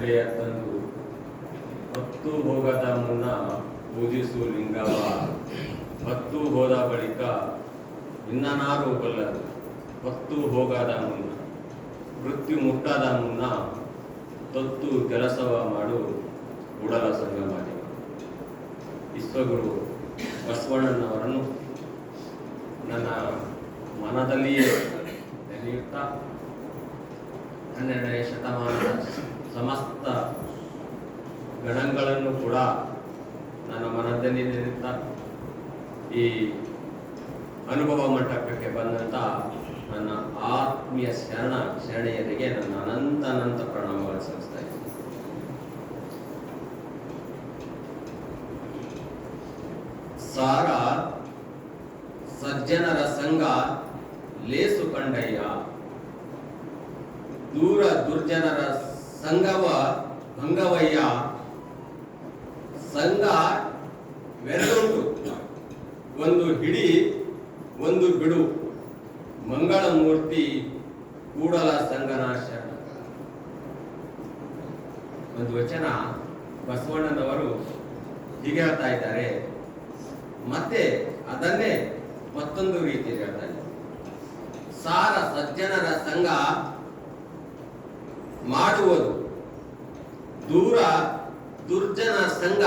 ಶ್ರೇಯ ತಂದು ಹೊತ್ತು ಹೋಗದ ಮುನ್ನ ಪೂಜಿಸು ಲಿಂಗವ, ಹೊತ್ತು ಹೋದ ಬಳಿಕ ಇನ್ನನಾರು ಬಲ್ಲದು. ಹೊತ್ತು ಹೋಗದ ಮುನ್ನ ಮೃತ್ಯು ಮುಟ್ಟದ ಮುನ್ನ ತೊತ್ತು ಕೆಲಸವ ಮಾಡು ಕೂಡಲ ಸಂಗಮಾದೇವ. ವಿಶ್ವಗುರು ಬಸವಣ್ಣನವರನ್ನು ನನ್ನ ಮನದಲ್ಲಿಯೇ ನೆನೆಯುತ್ತಾ 12ನೇ ಶತಮಾನದ ಸಮಸ್ತ ಗಣಗಳನ್ನು ಕೂಡ ನನ್ನ ಮನದಲ್ಲಿ ನೆನೆಯುತ್ತಾ ಈ ಅನುಭವ ಮಂಟಪಕ್ಕೆ ಬಂದಂಥ ನನ್ನ ಆತ್ಮೀಯ ಶರಣೆಯರಿಗೆ ನನ್ನ ಅನಂತ ಪ್ರಣಾಮಗಳು ಸಲ್ಲಿಸ್ತಾ ಇದ್ದೀನಿ. ಸಾರ ಸಜ್ಜನರ ಸಂಘ ಲೇಸು ಕಂಡಯ್ಯ, ದೂರ ದುರ್ಜನರ ಸಂಘವ ಭಂಗವಯ್ಯ. ಸಂಘ ವೆರಡುಂಟು, ಒಂದು ಹಿಡಿ ಒಂದು ಬಿಡು, ಮಂಗಳಮೂರ್ತಿ ಕೂಡಲ ಸಂಗನಾಶ. ಒಂದು ವಚನ ಬಸವಣ್ಣನವರು ಹೀಗೆ ಹೇಳ್ತಾ ಇದ್ದಾರೆ, ಮತ್ತೆ ಅದನ್ನೇ ಮತ್ತೊಂದು ರೀತಿಯಲ್ಲಿ ಹೇಳ್ತಾ ಇದ್ದಾರೆ. ಸಾರ ಸಜ್ಜನರ ಸಂಘ ಮಾಡುವುದು, ದೂರ ದುರ್ಜನ ಸಂಘ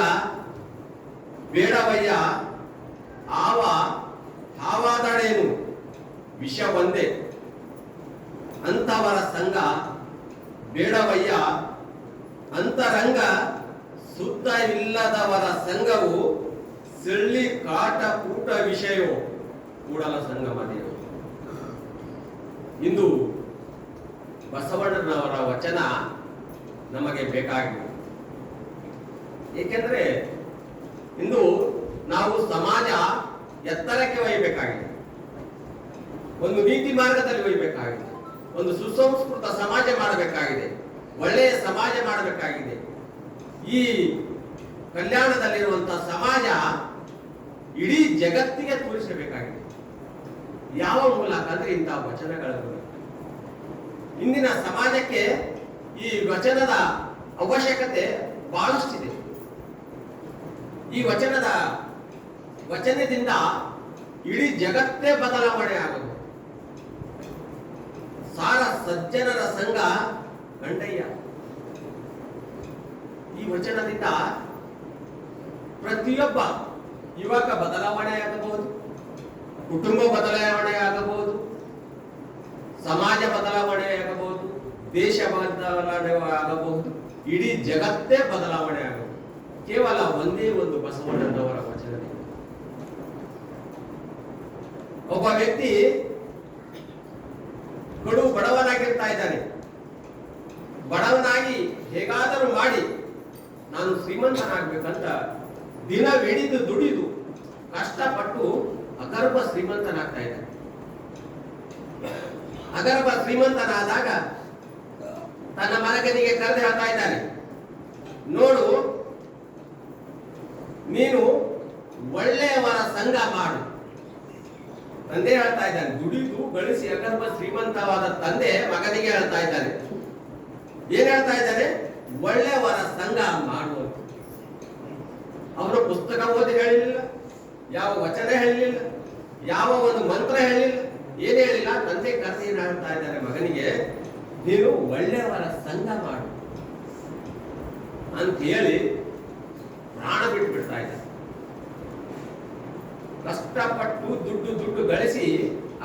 ಬೇಡವಯ್ಯ. ಆವ ಹಾವಾದಡೇನು ವಿಷ ಒಂದೇ, ಅಂತವರ ಸಂಘ ಬೇಡವಯ್ಯ. ಅಂತರಂಗ ಶುದ್ಧವಿಲ್ಲದವರ ಸಂಘವು ಸೆಳ್ಳಿ ಕಾಟ ಕೂಟ ವಿಷಯವೋ ಕೂಡಲ ಸಂಗಮದೇವ. ಇಂದು ಬಸವಣ್ಣನವರ ವಚನ ನಮಗೆ ಬೇಕಾಗಿದೆ. ಏಕೆಂದರೆ ಇಂದು ನಾವು ಸಮಾಜ ಎತ್ತರಕ್ಕೆ ಒಯ್ಯಬೇಕಾಗಿದೆ, ಒಂದು ನೀತಿ ಮಾರ್ಗದಲ್ಲಿ ಒಯ್ಯಬೇಕಾಗಿದೆ, ಒಂದು ಸುಸಂಸ್ಕೃತ ಸಮಾಜ ಮಾಡಬೇಕಾಗಿದೆ, ಒಳ್ಳೆಯ ಸಮಾಜ ಮಾಡಬೇಕಾಗಿದೆ. ಈ ಕಲ್ಯಾಣದಲ್ಲಿರುವಂತಹ ಸಮಾಜ ಇಡೀ ಜಗತ್ತಿಗೆ ತೋರಿಸಬೇಕಾಗಿದೆ. ಯಾವ ಮೂಲಕ ಅಂದ್ರೆ ಇಂತಹ ವಚನಗಳ ಮೂಲಕ. ಇಂದಿನ ಸಮಾಜಕ್ಕೆ ಈ ವಚನದ ಅವಶ್ಯಕತೆ ಬಹಳಷ್ಟಿದೆ. ಈ ವಚನದಿಂದ ಇಡೀ ಜಗತ್ತೇ ಬದಲಾವಣೆ ಆಗಬಹುದು. ಸಾರ ಸಜ್ಜನರ ಸಂಘ ಗಂಡಯ್ಯ. ಈ ವಚನದಿಂದ ಪ್ರತಿಯೊಬ್ಬ ಯುವಕ ಬದಲಾವಣೆ ಆಗಬಹುದು, ಕುಟುಂಬ ಬದಲಾವಣೆ ಆಗಬಹುದು, ಸಮಾಜ ಬದಲಾವಣೆ ಆಗಬಹುದು, ದೇಶ ಬದಲಾವಣೆ ಆಗಬಹುದು, ಇಡೀ ಜಗತ್ತೇ ಬದಲಾವಣೆ ಆಗಬಹುದು ಕೇವಲ ಒಂದೇ ಒಂದು ಬಸವಣ್ಣನವರ ವಚನದಿಂದ. ಒಬ್ಬ ವ್ಯಕ್ತಿ ಕಡು ಬಡವನಾಗಿರ್ತಾ ಇದ್ದಾನೆ. ಬಡವನಾಗಿ ಹೇಗಾದರೂ ಮಾಡಿ ನಾನು ಶ್ರೀಮಂತನಾಗ್ಬೇಕಂತ ದಿನವಿಡಿದು ದುಡಿದು ಕಷ್ಟಪಟ್ಟು ಅಗರ್ಭ ಶ್ರೀಮಂತನಾಗ್ತಾ ಇದ್ದಾನೆ. ಅಗರ್ಭ ಶ್ರೀಮಂತನಾದಾಗ ತನ್ನ ಮಗನಿಗೆ ಕರೆದು ಹೇಳ್ತಾ ಇದ್ದಾನೆ, ನೋಡು, ನೀನು ಒಳ್ಳೆಯವರ ಸಂಘ ಮಾಡು. ತಂದೆ ಹೇಳ್ತಾ ಇದ್ದಾನೆ, ದುಡಿದು ಗಳಿಸಿ ಅಗರ್ಭ ಶ್ರೀಮಂತವಾದ ತಂದೆ ಮಗನಿಗೆ ಹೇಳ್ತಾ ಇದ್ದಾನೆ. ಏನ್ ಹೇಳ್ತಾ ಇದ್ದಾನೆ? ಒಳ್ಳೆಯವರ ಸಂಘ ಮಾಡುವ. ಅವನು ಪುಸ್ತಕ ಓದಿ ಹೇಳಿಲ್ಲ, ಯಾವ ವಚನ ಹೇಳಿಲ್ಲ, ಯಾವ ಒಂದು ಮಂತ್ರ ಹೇಳಿಲ್ಲ, ಏನ್ ಹೇಳಿಲ್ಲ. ತಂದೆ ಕರೆಸಿ ಏನ್ ಹೇಳ್ತಾ ಇದ್ದಾರೆ ಮಗನಿಗೆ, ನೀನು ಒಳ್ಳೆಯವರ ಸಂಘ ಮಾಡು ಅಂತ ಹೇಳಿ ಪ್ರಾಣ ಬಿಟ್ಟು ಬಿಡ್ತಾ ಇದ್ದಾರೆ. ಕಷ್ಟಪಟ್ಟು ದುಡ್ಡು ಗಳಿಸಿ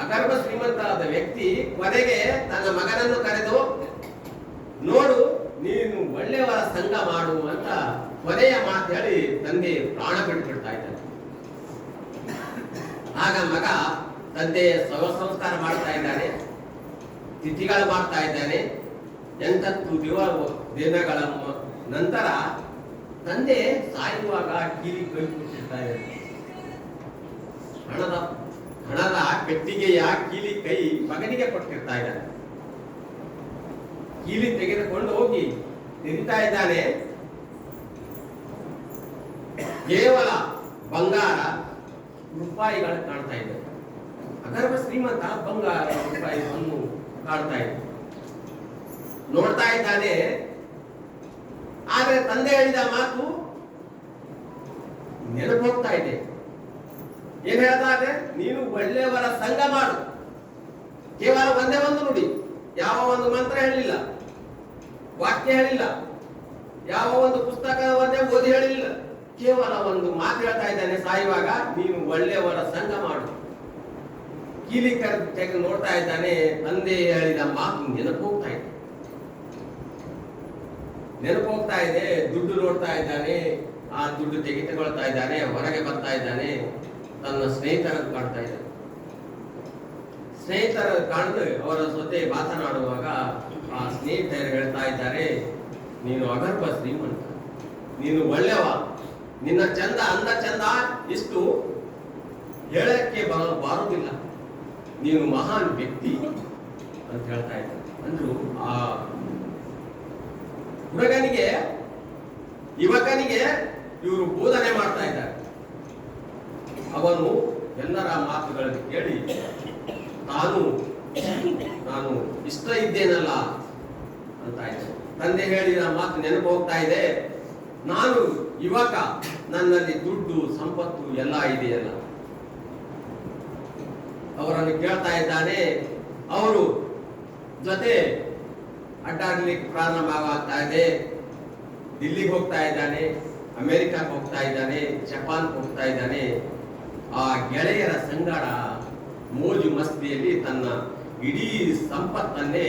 ಅಗರ್ಭ ಶ್ರೀಮಂತರಾದ ವ್ಯಕ್ತಿ ಕೊನೆಗೆ ತನ್ನ ಮಗನನ್ನು ಕರೆದು, ನೋಡು, ನೀನು ಒಳ್ಳೆಯವರ ಸಂಘ ಮಾಡು ಅಂತ ಕೊನೆಯ ಮಾತು ಹೇಳಿ ತಂದೆ ಪ್ರಾಣ ಬಿಟ್ಟು ಬಿಡ್ತಾ ಇದ್ದಾನೆ. ಆಗ ಮಗ ತಂದೆ ಶವ ಸಂಸ್ಕಾರ ಮಾಡ್ತಾ ಇದ್ದಾನೆ, ತಿಥಿಗಳು ಮಾಡ್ತಾ ಇದ್ದಾನೆ. 8 ದಿನಗಳ ನಂತರ ತಂದೆ ಸಾಯುವಾಗ ಕೀಲಿ ಕೈ ಕೊಟ್ಟಿರ್ತಾ ಇದ್ದಾನೆ. ಹಣದ ಪೆಟ್ಟಿಗೆಯ ಕೀಲಿ ಕೈ ಮಗನಿಗೆ ಕೊಟ್ಟಿರ್ತಾ ಇದ್ದಾನೆ. ಕೀಲಿ ತೆಗೆದುಕೊಂಡು ಹೋಗಿ ತೆಗಿತಾ ಇದ್ದಾನೆ. ಕೇವಲ ಬಂಗಾರ ರೂಪಾಯಿಗಳು ಕಾಣ್ತಾ ಇದ್ದಾರೆ. ಅಗರ್ಭ ಶ್ರೀಮಂತ ಬಂಗಾರ ರೂಪಾಯಿಗಳನ್ನು ಕಾಣ್ತಾ ಇದ್ದ. ನೋಡ್ತಾ ಇದ್ದಾನೆ, ಆದ್ರೆ ತಂದೆ ಹೇಳಿದ ಮಾತು ನೆನಪು ಹೋಗ್ತಾ ಇದೆ. ಏನ್ ಹೇಳ್ತಾ ಇದೆ? ನೀನು ಒಳ್ಳೆಯವರ ಸಂಘ ಮಾಡು. ಕೇವಲ ಒಂದೇ ಒಂದು ನುಡಿ, ಯಾವ ಒಂದು ಮಂತ್ರ ಹೇಳಿಲ್ಲ, ವಾಕ್ಯ ಹೇಳಿಲ್ಲ, ಯಾವ ಒಂದು ಪುಸ್ತಕವನ್ನೇ ಓದಿ ಹೇಳಿಲ್ಲ. ಕೇವಲ ಒಂದು ಮಾತು ಹೇಳ್ತಾ ಇದ್ದಾನೆ ಸಾಯುವಾಗ, ನೀನು ಒಳ್ಳೆಯವರ ಸಂಘ ಮಾಡು. ಕೀಲಿ ತೆಗೆದು ನೋಡ್ತಾ ಇದ್ದಾನೆ. ತಂದೆ ಹೇಳಿದ ಮಾತು ನೆನಪು ಹೋಗ್ತಾ ಇದೆ, ನೆನಪು ಹೋಗ್ತಾ ಇದೆ. ದುಡ್ಡು ನೋಡ್ತಾ ಇದ್ದಾನೆ, ಆ ದುಡ್ಡು ತೆಗೆದುಕೊಳ್ತಾ ಇದ್ದಾನೆ. ಹೊರಗೆ ಬರ್ತಾ ಇದ್ದಾನೆ, ತನ್ನ ಸ್ನೇಹಿತರನ್ನು ಕಾಣ್ತಾ ಇದ್ದಾನೆ. ಸ್ನೇಹಿತರ ಕಾಣಲು ಅವರ ಜೊತೆ ಮಾತನಾಡುವಾಗ ಆ ಸ್ನೇಹಿತರು ಹೇಳ್ತಾ ಇದ್ದಾರೆ, ನೀನು ಅಗರ್ಭ ಶ್ರೀಮಂತ, ನೀನು ಒಳ್ಳೆವ, ನಿನ್ನ ಚಂದ ಅಂದ ಚಂದ ಇಷ್ಟು ಹೇಳಕ್ಕೆ ಬಾರುವುದಿಲ್ಲ, ನೀನು ಮಹಾನ್ ವ್ಯಕ್ತಿ ಅಂತ ಹೇಳ್ತಾ ಇದ್ದಾರೆ. ಅಂದ್ರು ಆ ಹುಡುಗನಿಗೆ, ಯುವಕನಿಗೆ ಇವರು ಬೋಧನೆ ಮಾಡ್ತಾ ಇದ್ದಾರೆ. ಅವನು ಎಲ್ಲರ ಮಾತುಗಳನ್ನು ಕೇಳಿ ನಾನು ಇಷ್ಟ ಇದ್ದೇನಲ್ಲ ಅಂತ ಆಯ್ತು. ತಂದೆ ಹೇಳಿದ ಮಾತು ನೆನಪು ಹೋಗ್ತಾ ಇದೆ. ನಾನು ಯುವಕ, ನನ್ನಲ್ಲಿ ದುಡ್ಡು ಸಂಪತ್ತು ಎಲ್ಲ ಇದೆಯಲ್ಲ. ಅವರನ್ನು ಕೇಳ್ತಾ ಇದ್ದಾನೆ. ಅವರು ಜೊತೆ ಅಡ್ಡಾಡ್ಲಿಕ್ಕೆ ಪ್ರಾರಂಭವಾಗ್ತಾ ಇದೆ. ದಿಲ್ಲಿಗೆ ಹೋಗ್ತಾ ಇದ್ದಾನೆ, ಅಮೆರಿಕಕ್ಕೆ ಹೋಗ್ತಾ ಇದ್ದಾನೆ, ಜಪಾನ್ಗೆ ಹೋಗ್ತಾ ಇದ್ದಾನೆ. ಆ ಗೆಳೆಯರ ಸಂಗಡ ಮೋಜು ಮಸ್ತಿಯಲ್ಲಿ ತನ್ನ ಇಡೀ ಸಂಪತ್ತನ್ನೇ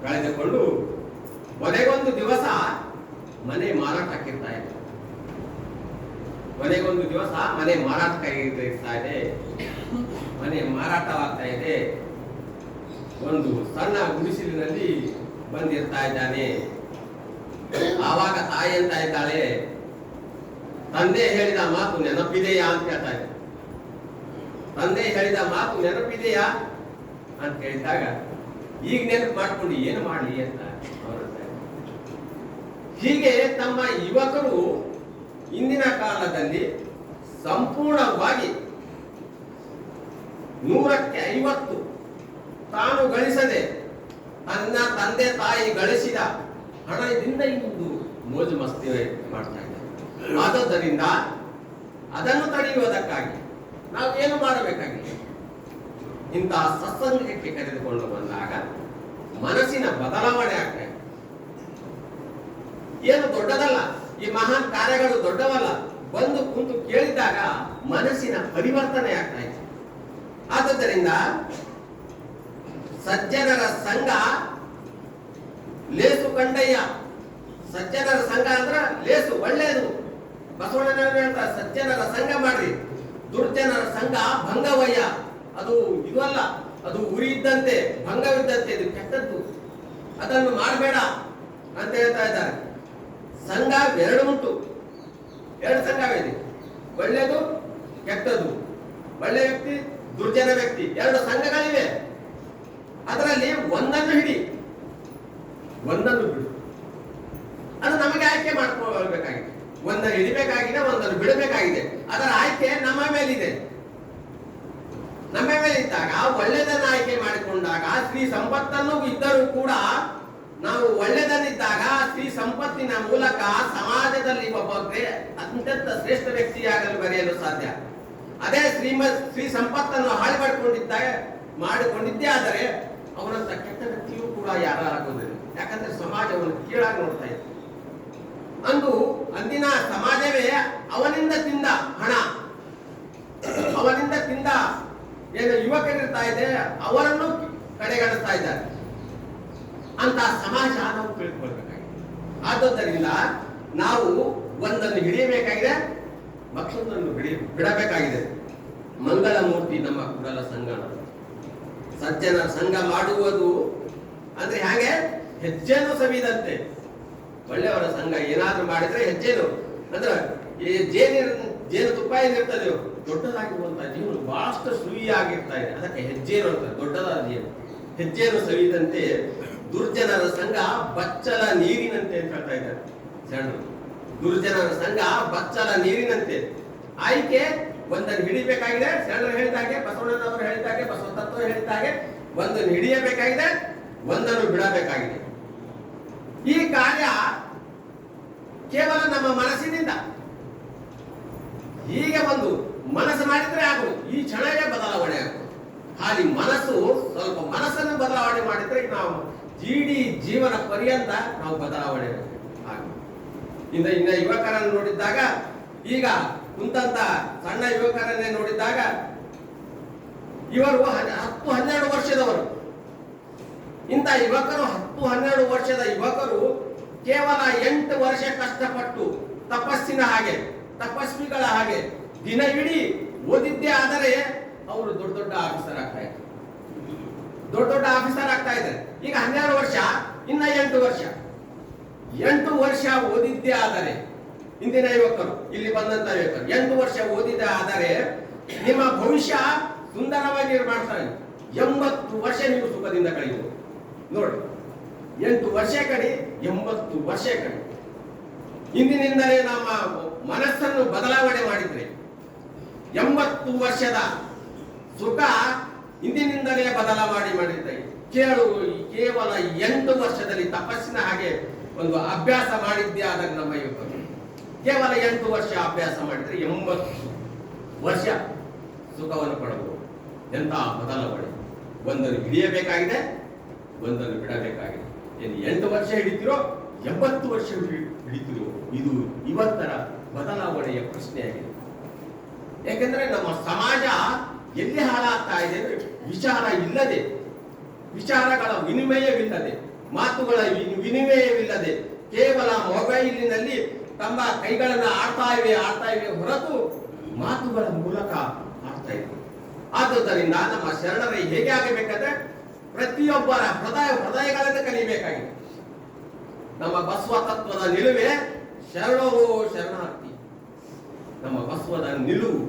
ಕಳೆದುಕೊಂಡು ಕೊನೆಗೊಂದು ದಿವಸ ಮನೆ ಮಾರಾಟಕ್ಕಿರ್ತಾ ಇದೆ. ಕೊನೆಗೊಂದು ದಿವಸ ಮನೆ ಮಾರಾಟಕ್ಕಿರ್ತಾ ಇದೆ. ಮನೆ ಮಾರಾಟವಾಗ್ತಾ ಇದೆ. ಒಂದು ಸಣ್ಣ ಗುಡಿಸಲಿನಲ್ಲಿ ಬಂದಿರ್ತಾ ಇದ್ದಾನೆ. ಆವಾಗ ತಾಯಿ ಅಂತ ಇದ್ದಾಳೆ, ತಂದೆ ಹೇಳಿದ ಮಾತು ನೆನಪಿದೆಯಾ ಅಂತ ಕೇಳ್ತಾ ಇದ್ದ. ತಂದೆ ಹೇಳಿದ ಮಾತು ನೆನಪಿದೆಯಾ ಅಂತ ಕೇಳಿದಾಗ, ಈಗ ನೆನಪು ಮಾಡ್ಕೊಂಡು ಏನು ಮಾಡಲಿ ಅಂತ ಅವರು. ಹೀಗೆ ತಮ್ಮ ಯುವಕರು ಇಂದಿನ ಕಾಲದಲ್ಲಿ ಸಂಪೂರ್ಣವಾಗಿ 100% ತಾನು ಗಳಿಸದೆ ತನ್ನ ತಂದೆ ತಾಯಿ ಗಳಿಸಿದ ಹಣದಿಂದ ಇಂದು ಮೋಜು ಮಸ್ತಿ ಮಾಡ್ತಾ ಇದ್ದಾರೆ. ಆದ್ದರಿಂದ ಅದನ್ನು ತಡೆಯುವುದಕ್ಕಾಗಿ ನಾವು ಏನು ಮಾಡಬೇಕಾಗಿದೆ? ಇಂತಹ ಸತ್ಸಂಗಕ್ಕೆ ಕರೆದುಕೊಂಡು ಬಂದಾಗ ಮನಸ್ಸಿನ ಬದಲಾವಣೆ ಆಗ್ತದೆ. ಏನು ದೊಡ್ಡದಲ್ಲ, ಈ ಮಹಾನ್ ಕಾರ್ಯಗಳು ದೊಡ್ಡವಲ್ಲ. ಬಂದು ಕುಂತು ಕೇಳಿದಾಗ ಮನಸ್ಸಿನ ಪರಿವರ್ತನೆ ಆಗ್ತಾ ಇದೆ. ಆದ್ದರಿಂದ ಸಜ್ಜನರ ಸಂಘ ಲೇಸು ಕಂಡಯ್ಯ. ಸಜ್ಜನರ ಸಂಘ ಅಂದ್ರ ಲೇಸು, ಒಳ್ಳೆಯದು. ಬಸವಣ್ಣನವರು ಹೇಳ್ತಾರೆ, ಸಜ್ಜನರ ಸಂಘ ಮಾಡ್ರಿ, ದುರ್ಜನರ ಸಂಘ ಭಂಗವಯ್ಯ. ಅದು ಇದು ಅಲ್ಲ, ಅದು ಉರಿ ಇದ್ದಂತೆ, ಭಂಗವಿದ್ದಂತೆ, ಇದು ಕೆಟ್ಟದ್ದು, ಅದನ್ನು ಮಾಡಬೇಡ ಅಂತ ಹೇಳ್ತಾ ಇದ್ದಾರೆ. ಸಂಘ ಎರಡು ಉಂಟು, ಎರಡು ಸಂಘವಿದೆ, ಒಳ್ಳೆಯದು ಕೆಟ್ಟದ್ದು, ಒಳ್ಳೆ ವ್ಯಕ್ತಿ ದುರ್ಜನ ವ್ಯಕ್ತಿ, ಎರಡು ಸಂಘಗಳಿವೆ. ಅದರಲ್ಲಿ ಒಂದನ್ನು ಹಿಡಿ, ಒಂದನ್ನು ಬಿಡು. ಅದು ನಮಗೆ ಆಯ್ಕೆ ಮಾಡ್ಕೊಳ್ಬೇಕಾಗಿದೆ. ಒಂದನ್ನು ಹಿಡಿಬೇಕಾಗಿದೆ, ಒಂದನ್ನು ಬಿಡಬೇಕಾಗಿದೆ. ಅದರ ಆಯ್ಕೆ ನಮ್ಮ ಮೇಲಿದೆ. ನಮ್ಮ ಮೇಲೆ ಇದ್ದಾಗ ಒಳ್ಳೆಯದನ್ನು ಆಯ್ಕೆ ಮಾಡಿಕೊಂಡಾಗ ಶ್ರೀ ಸಂಪತ್ತನ್ನು ಇದ್ದರೂ ಕೂಡ ನಾವು ಒಳ್ಳೆಯದನ್ನಿದ್ದಾಗ ಶ್ರೀ ಸಂಪತ್ತಿನ ಮೂಲಕ ಸಮಾಜದಲ್ಲಿ ಒಬ್ಬ ಅತ್ಯಂತ ಶ್ರೇಷ್ಠ ವ್ಯಕ್ತಿಯಾಗಲು ಬರೆಯಲು ಸಾಧ್ಯ. ಅದೇ ಶ್ರೀ ಸಂಪತ್ತನ್ನು ಹಾಳು ಮಾಡಿಕೊಂಡಿದ್ದೇ ಆದರೆ ಅವನಂತ ಕೆಟ್ಟ ವ್ಯಕ್ತಿಯೂ ಕೂಡ ಯಾರಾಗುವುದಿಲ್ಲ. ಯಾಕಂದ್ರೆ ಸಮಾಜವನ್ನು ಕೀಳಾಗಿ ನೋಡ್ತಾ ಇದೆ. ಅಂದಿನ ಸಮಾಜವೇ ಅವನಿಂದ ತಿಂದ ಹಣ, ಅವನಿಂದ ತಿಂದ ಏನು ಯುವಕರಿರ್ತಾ ಇದೆ, ಅವರನ್ನು ಕಡೆಗಣಿಸ್ತಾ ಇದ್ದಾರೆ. ಅಂತ ಸಮಾಜ ನಾವು ತಿಳ್ಕೊಳ್ಬೇಕಾಗಿದೆ. ಆದ್ದರಿಂದ ನಾವು ಒಂದನ್ನು ಹಿಡಿಯಬೇಕಾಗಿದೆ, ಮತ್ತೊಂದನ್ನು ಬಿಡಬೇಕಾಗಿದೆ. ಮಂಗಳ ಮೂರ್ತಿ ನಮ್ಮ ಕೂಡಲ ಸಂಗಮ. ಸಜ್ಜನರ ಸಂಘ ಮಾಡುವುದು ಅಂದ್ರೆ ಹಾಗೆ ಹೆಜ್ಜೆನು ಸವಿದಂತೆ. ಒಳ್ಳೆಯವರ ಸಂಘ ಏನಾದ್ರೂ ಮಾಡಿದ್ರೆ ಹೆಜ್ಜೆನು ಅಂದ್ರೆ ಈ ಜೇನು ತುಪ್ಪ ಏನಿರ್ತದೆ ದೊಡ್ಡದಾಗಿರುವಂತಹ ಜೀವನ ಬಹಳಷ್ಟು ಸುಯಿಯಾಗಿರ್ತಾ ಇದೆ. ಅದಕ್ಕೆ ಹೆಜ್ಜೆನು ಅಂತ, ದೊಡ್ಡದಾದ ಜೀವನ. ಹೆಜ್ಜೆನು ಸವಿದಂತೆ ದುರ್ಜನರ ಸಂಘ ಬಚ್ಚಲ ನೀರಿನಂತೆ ಅಂತ ಹೇಳ್ತಾ ಇದ್ದಾರೆ ಶರಣರು. ದುರ್ಜನರ ಸಂಘ ಬಚ್ಚಲ ನೀರಿನಂತೆ. ಆಯ್ಕೆ ಒಂದನ್ನು ಹಿಡಿಬೇಕಾಗಿದೆ. ಶರಣರು ಹೇಳಿದಾಗೆ, ಬಸವಣ್ಣನವರು ಹೇಳಿದಾಗೆ, ಬಸವ ತತ್ವ ಹೇಳಿದಾಗೆ ಒಂದನ್ನು ಹಿಡಿಯಬೇಕಾಗಿದೆ, ಒಂದನ್ನು ಬಿಡಬೇಕಾಗಿದೆ. ಈ ಕಾರ್ಯ ಕೇವಲ ನಮ್ಮ ಮನಸ್ಸಿನಿಂದ. ಹೀಗೆ ಒಂದು ಮನಸ್ಸು ಮಾಡಿದ್ರೆ ಆಗುವುದು, ಈ ಕ್ಷಣವೇ ಬದಲಾವಣೆ ಆಗುವುದು. ಹಾಗೆ ಮನಸ್ಸು ಸ್ವಲ್ಪ ಮನಸ್ಸನ್ನು ಬದಲಾವಣೆ ಮಾಡಿದ್ರೆ ನಾವು ಇಡೀ ಜೀವನ ಪರ್ಯಂತ ನಾವು ಬದಲಾವಣೆ ಆಗುವುದು. ಇನ್ನ ಯುವಕರನ್ನು ನೋಡಿದ್ದಾಗ, ಈಗ ಕುಂತಂತ ಸಣ್ಣ ಯುವಕರನ್ನೇ ನೋಡಿದ್ದಾಗ, ಇವರು 10-12 ವರ್ಷದವರು. ಇಂಥ ಯುವಕರು 10-12 ವರ್ಷದ ಯುವಕರು ಕೇವಲ 8 ವರ್ಷ ಕಷ್ಟಪಟ್ಟು ತಪಸ್ಸಿನ ಹಾಗೆ, ತಪಸ್ವಿಗಳ ಹಾಗೆ ದಿನವಿಡೀ ಓದಿದ್ದೇ ಆದರೆ ಅವರು ದೊಡ್ಡ ದೊಡ್ಡ ಆಫೀಸರ್ ಆಗ್ತಾ ಇದ್ದಾರೆ. ದೊಡ್ಡ ದೊಡ್ಡ ಆಫೀಸರ್ ಆಗ್ತಾ ಇದ್ದಾರೆ. ಈಗ 12 ವರ್ಷ, ಇನ್ನ 8 ವರ್ಷ. 8 ವರ್ಷ ಓದಿದ್ದೇ ಆದರೆ, ಇಂದಿನ ಯುವಕರು, ಇಲ್ಲಿ ಬಂದಂತ ಯುವಕರು 8 ವರ್ಷ ಓದಿದ್ದೇ ಆದರೆ ನಿಮ್ಮ ಭವಿಷ್ಯ ಸುಂದರವಾಗಿ ನಿರ್ಮಾಣಿಸ್ತಾರೆ. 80 ವರ್ಷ ನೀವು ಸುಖದಿಂದ ಕಳೆಯುವುದು. ನೋಡಿ, 8 ವರ್ಷ ಕಡೆ 80 ವರ್ಷ ಕಡೆ. ಇಂದಿನಿಂದಲೇ ನಮ್ಮ ಮನಸ್ಸನ್ನು ಬದಲಾವಣೆ ಮಾಡಿದ್ರೆ 80 ವರ್ಷದ ಸುಖ ಇಂದಿನಿಂದಲೇ ಬದಲಾವಣೆ ಮಾಡಿದ್ರೆ, ಕೇವಲ 8 ವರ್ಷದಲ್ಲಿ ತಪಸ್ಸಿನ ಹಾಗೆ ಒಂದು ಅಭ್ಯಾಸ ಮಾಡಿದ್ದೇ ಆದಾಗ ನಮ್ಮ ಯುವಕರು ಕೇವಲ 8 ವರ್ಷ ಅಭ್ಯಾಸ ಮಾಡಿದ್ರೆ 80 ವರ್ಷ ಸುಖವನ್ನು ಪಡಬಹುದು. ಎಂತ ಬದಲಾವಣೆ! ಒಂದನ್ನು ಹಿಡಿಯಬೇಕಾಗಿದೆ, ಒಂದನ್ನು ಬಿಡಬೇಕಾಗಿದೆ. ಏನು 8 ವರ್ಷ ಹಿಡಿತಿರೋ 80 ವರ್ಷ ಹಿಡಿತಿರೋ, ಇದು ಇವತ್ತರ ಬದಲಾವಣೆಯ ಪ್ರಶ್ನೆಯಾಗಿದೆ. ಯಾಕೆಂದ್ರೆ ನಮ್ಮ ಸಮಾಜ ಎಲ್ಲಿ ಹಾಳಾಗ್ತಾ ಇದೆ ಅಂದ್ರೆ ವಿಚಾರ ಇಲ್ಲದೆ, ವಿಚಾರಗಳ ವಿನಿಮಯವಿಲ್ಲದೆ, ಮಾತುಗಳ ವಿನಿಮಯವಿಲ್ಲದೆ, ಕೇವಲ ಮೊಬೈಲಿನಲ್ಲಿ ತಮ್ಮ ಕೈಗಳನ್ನು ಆಡ್ತಾ ಇವೆ ಹೊರತು ಮಾತುಗಳ ಮೂಲಕ ಆಡ್ತಾ ಇವೆ. ಆದುದರಿಂದ ನಮ್ಮ ಶರಣರೇ ಹೇಗೆ ಆಗಬೇಕಾದ್ರೆ ಪ್ರತಿಯೊಬ್ಬರ ಹೃದಯಗಳಿಂದ ಕಲಿಬೇಕಾಗಿದೆ. ನಮ್ಮ ಬಸವ ತತ್ವದ ನಿಲುವೆ ಶರಣೋ ಶರಣಾರ್ಥಿ. ನಮ್ಮ ಬಸವದ ನಿಲುವು,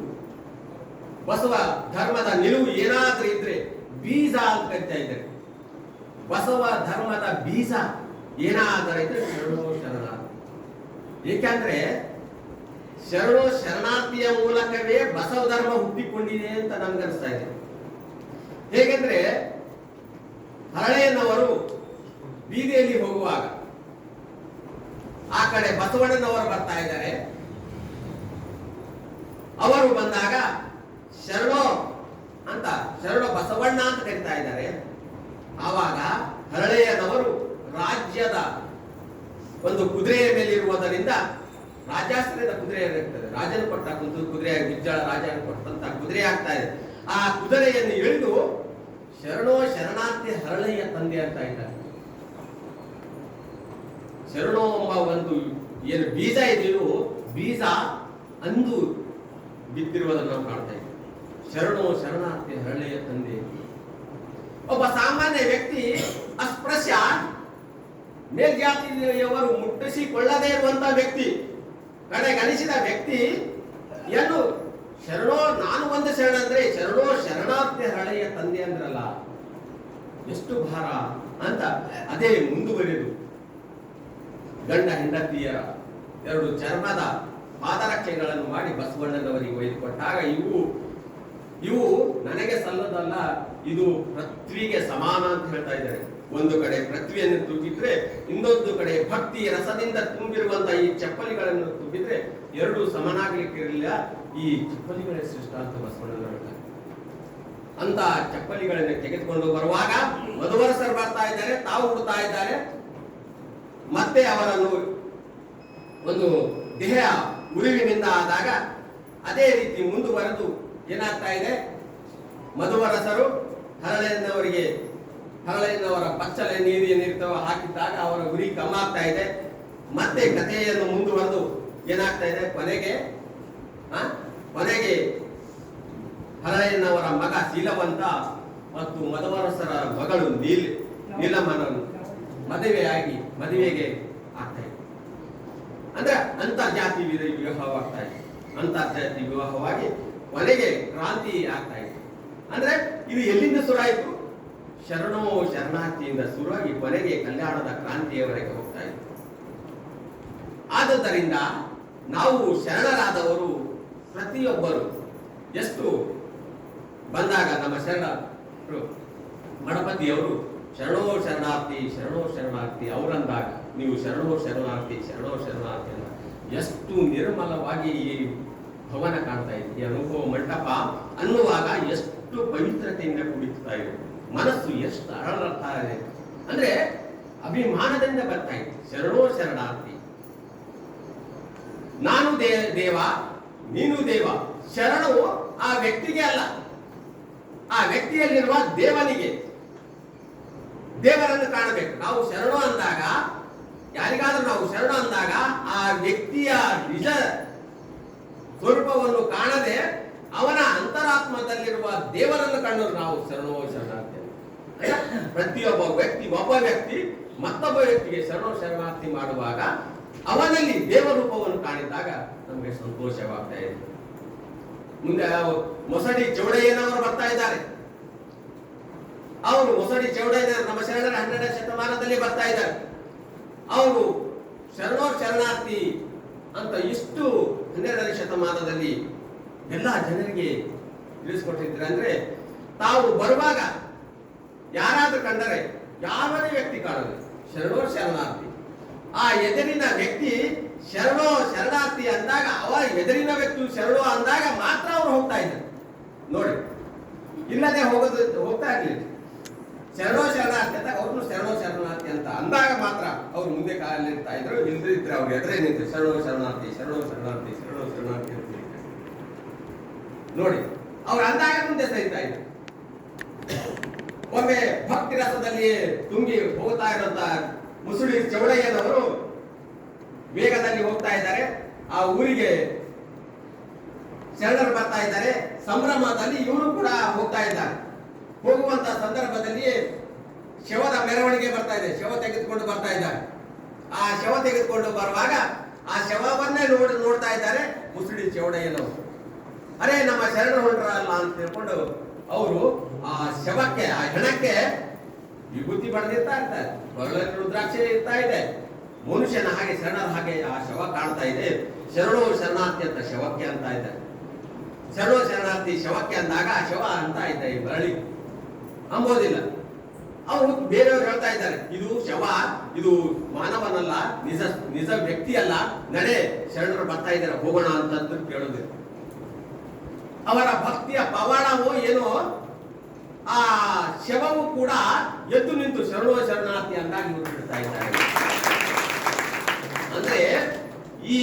ಬಸವ ಧರ್ಮದ ನಿಲುವು ಏನಾದ್ರೂ ಇದ್ರೆ ಬೀಜ ಅಂತ ಕರಿತಾ ಇದ್ದಾರೆ. ಬಸವ ಧರ್ಮದ ಬೀಜ ಏನಾದರೂ ಇದ್ರೆ ಶರಣೋ ಶರಣಾರ್ಥಿ. ಏಕೆಂದ್ರೆ ಶರಣೋ ಶರಣಾರ್ಥಿಯ ಮೂಲಕವೇ ಬಸವ ಧರ್ಮ ಹುಟ್ಟಿಕೊಂಡಿದೆ ಅಂತ ನನ್ಗನ್ಸ್ತಾ ಇದೆ. ಹೇಗೆಂದ್ರೆ ಹರಳೆಯನವರು ಬೀದಿಯಲ್ಲಿ ಹೋಗುವಾಗ ಆ ಕಡೆ ಬಸವಣ್ಣನವರು ಬರ್ತಾ ಇದ್ದಾರೆ. ಅವರು ಬಂದಾಗ ಶರಣೋ ಬಸವಣ್ಣ ಅಂತ ಕರೀತಾ ಇದ್ದಾರೆ. ಆವಾಗ ಹರಳೆಯನವರು ರಾಜ್ಯದ ಒಂದು ಕುದುರೆಯ ಮೇಲೆ ಇರುವುದರಿಂದ, ರಾಜಾಶ್ರಯದ ಕುದುರೆ ಇರುತ್ತದೆ, ರಾಜನ ಕೊಟ್ಟ ಕುದುರೆ, ಗುಜ್ಜಳ ರಾಜನ ಕೊಟ್ಟಂತ ಕುದುರೆ ಆಗ್ತಾ ಇದೆ. ಆ ಕುದುರೆಯನ್ನು ಎಳೆದು ಶರಣೋ ಶರಣಾರ್ಥಿ ಹರಳೆಯ ತಂದೆ ಅಂತ ಇದ್ದಾರೆ. ಶರಣೋ ಎಂಬ ಒಂದು ಏನು ಬೀಜ ಇದೆಯೋ, ಬೀಜ ಅಂದು ಬಿತ್ತಿರುವುದನ್ನು ನಾವು ಕಾಣ್ತಾ ಇದ್ದೀವಿ. ಶರಣೋ ಶರಣಾರ್ಥಿ ಹರಳೆಯ ತಂದೆ. ಒಬ್ಬ ಸಾಮಾನ್ಯ ವ್ಯಕ್ತಿ, ಅಸ್ಪೃಶ್ಯ, ಮೇಲ್ಜಾತಿಯವರು ಮುಟ್ಟಿಸಿಕೊಳ್ಳದೇ ಇರುವಂತಹ ವ್ಯಕ್ತಿ, ಕಡೆಗಣಿಸಿದ ವ್ಯಕ್ತಿ ಏನು ಶರಣೋ, ನಾನು ಒಂದು ಶರಣ ಅಂದ್ರೆ ಶರಣೋ ಶರಣಾರ್ಥಿ ಹರಳೆಯ ತಂದೆ ಅಂದ್ರಲ್ಲ, ಎಷ್ಟು ಭಾರ ಅಂತ. ಅದೇ ಮುಂದುವರೆದು ಗಂಡ ಹೆಂಡತಿಯರ 2 ಚರ್ಮದ ಪಾದರಕ್ಷೆಗಳನ್ನು ಮಾಡಿ ಬಸವಣ್ಣನವರಿಗೆ ಒಯ್ದು ಕೊಟ್ಟಾಗ, ಇವು ನನಗೆ ಸಲ್ಲದಲ್ಲ, ಇದು ಪೃಥ್ವಿಗೆ ಸಮಾನ ಅಂತ ಹೇಳ್ತಾ ಇದ್ದಾರೆ. ಒಂದು ಕಡೆ ಪೃಥ್ವಿಯನ್ನು ತೂಗಿದ್ರೆ, ಇನ್ನೊಂದು ಕಡೆ ಭಕ್ತಿ ರಸದಿಂದ ತುಂಬಿರುವಂತಹ ಈ ಚಪ್ಪಲಿಗಳನ್ನು ತುಂಬಿದ್ರೆ 2 ಸಮನಾಗ್ಲಿಕ್ಕಿರಲಿಲ್ಲ. ಈ ಚಪ್ಪಲಿಗಳೇ ಶ್ರೇಷ್ಠ ಅಂತ ಬಸವಣ್ಣನವರು ಹೇಳ್ತಾರೆ. ಅಂತ ಚಪ್ಪಲಿಗಳನ್ನು ತೆಗೆದುಕೊಂಡು ಬರುವಾಗ ವಧುವರಸರು ಬರ್ತಾ ಇದ್ದಾರೆ, ತಾವು ಉಡ್ತಾ ಇದ್ದಾರೆ. ಮತ್ತೆ ಅವರನ್ನು ಒಂದು ದೇಹ ಉರಿವಿನಿಂದ ಆದಾಗ ಅದೇ ರೀತಿ ಮುಂದುವರೆದು ಏನಾಗ್ತಾ ಇದೆ, ಮಧುವರಸರು ಹರಳೆಯನವರ ಬಚ್ಚಲೆ ನೀರು ಏನಿರ್ತವ ಹಾಕಿದ್ದಾಗ ಅವರ ಉರಿ ಕಮ್ಮಾಗ್ತಾ ಇದೆ. ಮತ್ತೆ ಕಥೆಯನ್ನು ಮುಂದುವರೆದು ಏನಾಗ್ತಾ ಇದೆ, ಕೊನೆಗೆ ಹರಳೆಯನವರ ಮಗ ಶೀಲವಂತ ಮತ್ತು ಮಧುವರಸರ ಮಗಳು ನೀಲಮ್ಮನನ್ನು ಮದುವೆಗೆ ಆಗ್ತಾ ಇದೆ. ಅಂದ್ರೆ ಅಂತರ್ಜಾತಿ ವಿವಾಹವಾಗ್ತಾ ಇದೆ. ಅಂತರ್ಜಾತಿ ವಿವಾಹವಾಗಿ ಕೊನೆಗೆ ಕ್ರಾಂತಿ ಆಗ್ತಾ ಇದೆ. ಅಂದ್ರೆ ಇದು ಎಲ್ಲಿಂದ ಶುರುವಾಯಿತು? ಶರಣೋ ಶರಣಾರ್ಥಿಯಿಂದ ಶುರುವಾಗಿ ಕೊನೆಗೆ ಕಲ್ಯಾಣದ ಕ್ರಾಂತಿಯವರೆಗೆ ಹೋಗ್ತಾ ಇದೆ. ಆದುದರಿಂದ ನಾವು ಶರಣರಾದವರು ಪ್ರತಿಯೊಬ್ಬರು ಎಷ್ಟು ಬಂದಾಗ ನಮ್ಮ ಶರಣರು ಮಠಪತಿಯವರು ಶರಣೋ ಶರಣಾರ್ಥಿ ಅವರಂದಾಗ ನೀವು ಶರಣೋ ಶರಣಾರ್ಥಿ ಅಂತ ಎಷ್ಟು ನಿರ್ಮಲವಾಗಿ ಈ ಭವನ ಕಾಣ್ತಾ ಇದೆ, ಈ ಅನುಭವ ಮಂಟಪ ಅನ್ನುವಾಗ ಎಷ್ಟು ಪವಿತ್ರತೆಯಿಂದ ಕುಡಿತಾ ಇದೆ, ಮನಸ್ಸು ಎಷ್ಟು ಅರಳರ್ತಾ ಇದೆ ಅಂದ್ರೆ ಅಭಿಮಾನದಿಂದ ಬರ್ತಾ ಇದೆ. ಶರಣೋ ಶರಣಾರ್ಥಿ, ನಾನು ದೇವ ನೀನು ದೇವ. ಶರಣವು ಆ ವ್ಯಕ್ತಿಗೆ ಅಲ್ಲ, ಆ ವ್ಯಕ್ತಿಯಲ್ಲಿರುವ ದೇವನಿಗೆ. ದೇವರನ್ನು ಕಾಣಬೇಕು. ನಾವು ಶರಣ ಅಂದಾಗ, ಯಾರಿಗಾದ್ರೂ ನಾವು ಶರಣ ಅಂದಾಗ ಆ ವ್ಯಕ್ತಿಯ ನಿಜ ಸ್ವರೂಪವನ್ನು ಕಾಣದೆ ಅವನ ಅಂತರಾತ್ಮದಲ್ಲಿರುವ ದೇವರನ್ನು ಕಂಡು ನಾವು ಶರಣೋ ಶರಣಾರ್ಥಿ. ಪ್ರತಿಯೊಬ್ಬ ವ್ಯಕ್ತಿ ಮತ್ತೊಬ್ಬ ವ್ಯಕ್ತಿಗೆ ಶರಣೋ ಶರಣಾರ್ಥಿ ಮಾಡುವಾಗ ಅವನಲ್ಲಿ ದೇವರೂಪವನ್ನು ಕಾಣಿದಾಗ ನಮಗೆ ಸಂತೋಷವಾಗ್ತಾ ಇದೆ. ಮುಂದೆ ಮೊಸಡಿ ಚೌಡಯ್ಯನವರು ಬರ್ತಾ ಇದ್ದಾರೆ. ಅವರು ಮೊಸಡಿ ಚೌಡಯ್ಯನವರು ನಮ್ಮ ಶರಣರ 12ನೇ ಶತಮಾನದಲ್ಲಿ ಬರ್ತಾ ಇದ್ದಾರೆ. ಅವರು ಶರಣೋ ಶರಣಾರ್ಥಿ ಅಂತ ಇಷ್ಟು 12ನೇ ಶತಮಾನದಲ್ಲಿ ಎಲ್ಲ ಜನರಿಗೆ ತಿಳಿಸ್ಕೊಟ್ಟಿದ್ದಾರೆ. ಅಂದ್ರೆ ತಾವು ಬರುವಾಗ ಯಾರಾದ್ರೂ ಕಂಡರೆ, ಯಾವನೇ ವ್ಯಕ್ತಿ ಕಾಣಲಿ ಶರಣೋ ಶರಣಾರ್ಥಿ. ಆ ಎದುರಿನ ವ್ಯಕ್ತಿ ಶರಣೋ ಶರಣಾರ್ಥಿ ಅಂದಾಗ, ಅವ ಎದುರಿನ ವ್ಯಕ್ತಿ ಶರಣೋ ಅಂದಾಗ ಮಾತ್ರ ಅವ್ರು ಹೋಗ್ತಾ ಇದ್ದಾರೆ ನೋಡಿ. ಇಲ್ಲದೆ ಹೋಗ್ತಾ ಇರ್ಲಿಲ್ಲ. ಶರಣೋ ಶರಣಾರ್ಥಿ ಅಂತ ಅವ್ರನ್ನು ಶರಣೋ ಶರಣಾರ್ಥಿ ಅಂತ ಅಂದಾಗ ಮಾತ್ರ ಅವ್ರು ಮುಂದೆ ಕಾಲಿರ್ತಾ ಇದ್ರು. ಇಲ್ದಿದ್ರೆ ಅವ್ರು ಎದುರೇ ನಿಂತು ಶರಣೋ ಶರಣಾರ್ಥಿ ಅಂತ ನೋಡಿ. ಅವ್ರು ಅಂದಾಗ ಮುಂದೆ ಸರಿತಾ ಇದ್ರು. ಒಮ್ಮೆ ಭಕ್ತಿ ರಸದಲ್ಲಿ ತುಂಬಿ ಹೋಗ್ತಾ ಇರುವಂತ ಮುಸುಳಿ ಚೌಡಯ್ಯನವರು ವೇಗದಲ್ಲಿ ಹೋಗ್ತಾ ಇದ್ದಾರೆ. ಆ ಊರಿಗೆ ಶರಣರು ಬರ್ತಾ ಇದ್ದಾರೆ. ಸಂಭ್ರಮದಲ್ಲಿ ಇವರು ಕೂಡ ಹೋಗ್ತಾ ಇದ್ದಾರೆ. ಹೋಗುವಂತ ಸಂದರ್ಭದಲ್ಲಿ ಶವದ ಮೆರವಣಿಗೆ ಬರ್ತಾ ಇದೆ. ಶವ ತೆಗೆದುಕೊಂಡು ಬರ್ತಾ ಇದ್ದಾರೆ. ಆ ಶವ ತೆಗೆದುಕೊಂಡು ಬರುವಾಗ ಆ ಶವವನ್ನೇ ನೋಡ್ತಾ ಇದ್ದಾರೆ ಮುಸುಳಿ ಚೌಡಯ್ಯನವರು. ಅರೆ, ನಮ್ಮ ಶರಣರು ಹೊರಟ್ರಲ್ಲ ಅಂತ ತಿಳ್ಕೊಂಡು ಅವರು ಆ ಶವಕ್ಕೆ, ಆ ಹೆಣಕ್ಕೆ ವಿಭೂತಿ ಬಡದಿರ್ತಾ ಇರ್ತಾರೆ. ಹೊರಳಲ್ಲಿ ರುದ್ರಾಕ್ಷಿ ಇರ್ತಾ ಇದೆ. ಮನುಷ್ಯನ ಹಾಗೆ, ಶರಣರ ಹಾಗೆ ಆ ಶವ ಕಾಣ್ತಾ ಇದೆ. ಶರಣೋ ಶರಣಾರ್ಥಿ ಅಂತ ಶವಕ್ಕೆ ಅಂತ ಇದ್ದಾರೆ. ಶರಣೋ ಶರಣಾರ್ಥಿ ಶವಕ್ಕೆ ಅಂದಾಗ ಆ ಶವ ಅಂತ ಇದ್ದ ಈ ಬರಳಿ ಅಂಬೋದಿಲ್ಲ. ಅವರು ಬೇರೆಯವರು ಹೇಳ್ತಾ ಇದ್ದಾರೆ, ಇದು ಶವ, ಇದು ಮಾನವನಲ್ಲ, ನಿಜ ವ್ಯಕ್ತಿ ಅಲ್ಲ, ನಡೆ ಶರಣರು ಬರ್ತಾ ಇದ್ದಾರೆ ಹೋಗೋಣ ಅಂತಂದು ಕೇಳೋದಿಲ್ಲ. ಅವರ ಭಕ್ತಿಯ ಪವಾಡವೋ ಏನೋ, ಆ ಶವವು ಕೂಡ ಎದ್ದು ನಿಂತು ಶರಣೋ ಶರಣಾರ್ಥಿ ಅಂದಾಗ ಇವರು ಬಿಡ್ತಾ ಇದ್ದಾರೆ. ಅಂದ್ರೆ ಈ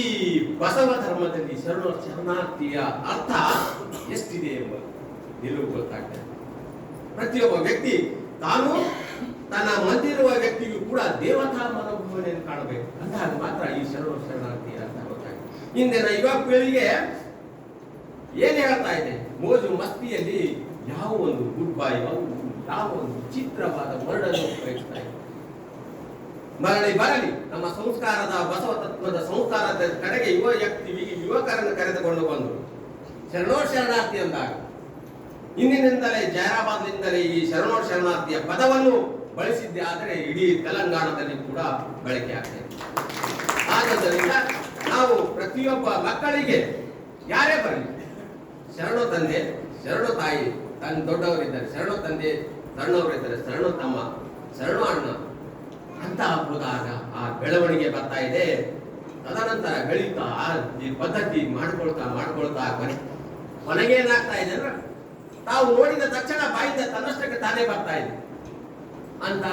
ಬಸವ ಧರ್ಮದಲ್ಲಿ ಶರಣೋ ಶರಣಾರ್ಥಿಯ ಅರ್ಥ ಎಷ್ಟಿದೆ ಎಂಬ ನಿಲುವು ಗೊತ್ತಾಗ್ತದೆ. ಪ್ರತಿಯೊಬ್ಬ ವ್ಯಕ್ತಿ ತಾನು ತನ್ನ ಮಂದಿರುವ ವ್ಯಕ್ತಿಗೂ ಕೂಡ ದೇವತಾ ಮನೋಭಾವನೆಯನ್ನು ಕಾಣಬೇಕು. ಅಂದಾಗ ಮಾತ್ರ ಈ ಶರಣೋ ಶರಣಾರ್ಥಿ ಅರ್ಥ ಗೊತ್ತಾಗ್ತದೆ. ಇಂದಿನ ಯುವ ಪೀಳಿಗೆ ಏನ್ ಹೇಳ್ತಾ ಇದೆ, ಮೋಜು ಮಸ್ತಿಯಲ್ಲಿ ಯಾವ ಒಂದು ಗುಡ್ ಬಾಯ್, ಯಾವ ಒಂದು ಚಿತ್ರವಾದ ವರ್ಣನ್ನು ಉಪಯೋಗಿಸ್ತಾ ಇದೆ. ಬರಲಿ ನಮ್ಮ ಸಂಸ್ಕಾರದ, ಬಸವ ತತ್ವದ ಸಂಸ್ಕಾರದ ಕಡೆಗೆ ಯುವಕರನ್ನು ಕರೆದುಕೊಂಡು ಬಂದು ಶರಣೋ ಶರಣಾರ್ಥಿ ಅಂದಾಗ ಇಂದಿನಿಂದಲೇ, ಜೈರಾಬಾದ್ನಿಂದಲೇ ಈ ಶರಣೋ ಶರಣಾರ್ಥಿಯ ಪದವನ್ನು ಬಳಸಿದ್ದೆ ಆದರೆ ಇಡೀ ತೆಲಂಗಾಣದಲ್ಲಿ ಕೂಡ ಬಳಕೆ ಆಗ್ತದೆ. ಆದ್ದರಿಂದ ನಾವು ಪ್ರತಿಯೊಬ್ಬ ಮಕ್ಕಳಿಗೆ ಯಾರೇ ಬರಲಿ, ಶರಣೋ ತಂದೆ, ಶರಣೋ ತಾಯಿ, ದೊಡ್ಡವರಿದ್ದಾರೆ, ಶರಣೋ ತಂದೆ, ಸಣ್ಣವರಿದ್ದಾರೆ, ಶರಣೋ ತಮ್ಮ, ಶರಣೋ ಅಣ್ಣ ಅಂತ ಹೋದಾಗ ಆ ಬೆಳವಣಿಗೆ ಬರ್ತಾ ಇದೆ. ತದನಂತರ ಬೆಳೀತಾ ಈ ಪದ್ಧತಿ ಮಾಡ್ಕೊಳ್ತಾ ಕೊನೆಗೆ ಏನಾಗ್ತಾ ಇದೆ ಅಂದ್ರೆ, ತಾವು ನೋಡಿದ ತಕ್ಷಣ ಬಾಯಿಂದ ತನ್ನಷ್ಟಕ್ಕೆ ತಾನೇ ಬರ್ತಾ ಇದೆ ಅಂತ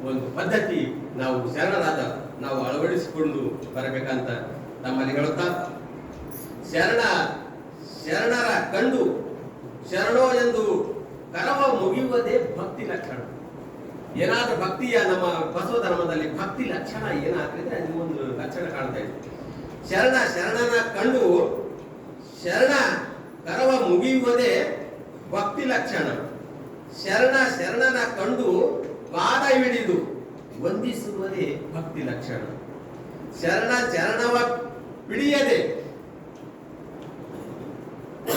ಒಂದು ಪದ್ಧತಿ ನಾವು ಶರಣರಾದ ನಾವು ಅಳವಡಿಸಿಕೊಂಡು ಬರಬೇಕಂತ ತಮ್ಮಲ್ಲಿ ಹೇಳುತ್ತಾ, ಶರಣರ ಕಂಡು ಶರಣೋ ಎಂದು ಕರವ ಮುಗಿಯುವುದೇ ಭಕ್ತಿ ಲಕ್ಷಣ. ಏನಾದ್ರೂ ಭಕ್ತಿಯ, ನಮ್ಮ ಬಸವ ಧರ್ಮದಲ್ಲಿ ಭಕ್ತಿ ಲಕ್ಷಣ ಏನಾದ್ರೆ ಅದು ಒಂದು ಲಕ್ಷಣ ಕಾಣ್ತಾ ಇದೆ. ಶರಣನ ಕಂಡು ಶರಣ ಕರವ ಮುಗಿಯುವುದೇ ಭಕ್ತಿ ಲಕ್ಷಣ. ಶರಣನ ಕಂಡು ಪಾದ ಹಿಡಿದು ವಂದಿಸುವುದೇ ಭಕ್ತಿ ಲಕ್ಷಣ. ಚರಣವ ಹಿಡಿಯದೆ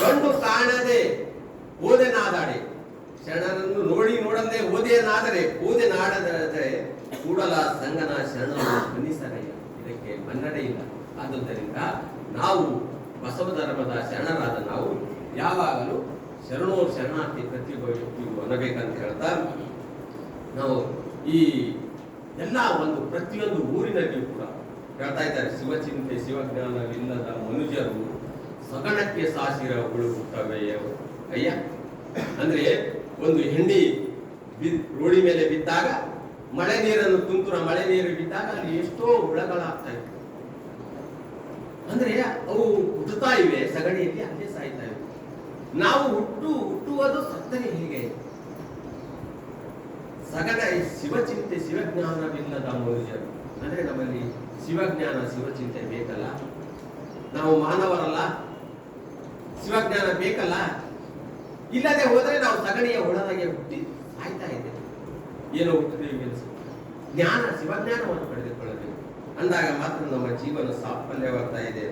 ಕಂಡು ಕಾಣದೆ ಓದೆನಾದಾಡೆ. ಶರಣರನ್ನು ನೋಡದೆ ಓದೆನಾಡದೆ ಕೂಡಲ ಸಂಗನ ಶರಣನು ಮನ್ನಿಸರಯ್ಯ. ಇದಕ್ಕೆ ಮನ್ನಡೆ ಇಲ್ಲ. ಆದುದರಿಂದ ನಾವು ಬಸವ ಧರ್ಮದ ಶರಣರಾದ ನಾವು ಯಾವಾಗಲೂ ಶರಣೋ ಶರಣಾರ್ಥಿ ಪ್ರತಿಯೊಬ್ಬ ವ್ಯಕ್ತಿಗೂ ಅನ್ನಬೇಕಂತ ಹೇಳ್ತಾ, ನಾವು ಈ ಎಲ್ಲ ಒಂದು ಪ್ರತಿಯೊಂದು ಊರಿನಲ್ಲಿಯೂ ಕೂಡ ಹೇಳ್ತಾ ಇದ್ದಾರೆ, ಶಿವಚಿಂತೆ ಶಿವಜ್ಞಾನವಿಲ್ಲದ ಮನುಜರು ಸಗಣಕ್ಕೆ ಸಾಸಿರ ಉಳುತ್ತವೆ ಅಯ್ಯ. ಅಂದ್ರೆ ಒಂದು ಹೆಂಡಿ ರೋಡಿ ಮೇಲೆ ಬಿದ್ದಾಗ ಮಳೆ ನೀರನ್ನು ತುಂತುರ ಮಳೆ ನೀರು ಬಿದ್ದಾಗ ಅಲ್ಲಿ ಎಷ್ಟೋ ಹುಳಗಳಾಗ್ತಾ ಇತ್ತು. ಅಂದ್ರೆ ಅವು ಹುಟ್ಟುತ್ತಾ ಇವೆ ಸಗಣಿಯಲ್ಲಿ, ಅಲ್ಲೇ ಸಾಯ್ತಾ ಇವೆ. ನಾವು ಹುಟ್ಟುವುದು ಸತ್ತರೆ ಹೇಗೆ? ಸಗಣ ಶಿವಚಿಂತೆ ಶಿವಜ್ಞಾನವಿಲ್ಲದ ಮನುಷ್ಯರು ಅಂದ್ರೆ ನಮ್ಮಲ್ಲಿ ಶಿವಜ್ಞಾನ ಶಿವಚಿಂತೆ ಬೇಕಲ್ಲ. ನಾವು ಮಾನವರಲ್ಲ, ಶಿವಜ್ಞಾನ ಬೇಕಲ್ಲ. ಇಲ್ಲದೆ ಹೋದ್ರೆ ನಾವು ಸಗಣಿಯ ಹುಳದಾಗೆ ಹುಟ್ಟಿ ಸಾಯ್ತಾ ಇದ್ದೇವೆ. ಏನೋ ಹುಟ್ಟಿದೇವೆ ಜ್ಞಾನ ಶಿವಜ್ಞಾನವನ್ನು ಪಡೆದುಕೊಳ್ಳಬೇಕು ಅಂದಾಗ ಮಾತ್ರ ನಮ್ಮ ಜೀವನ ಸಾಫಲ್ಯವಾಗ್ತಾ ಇದೆ.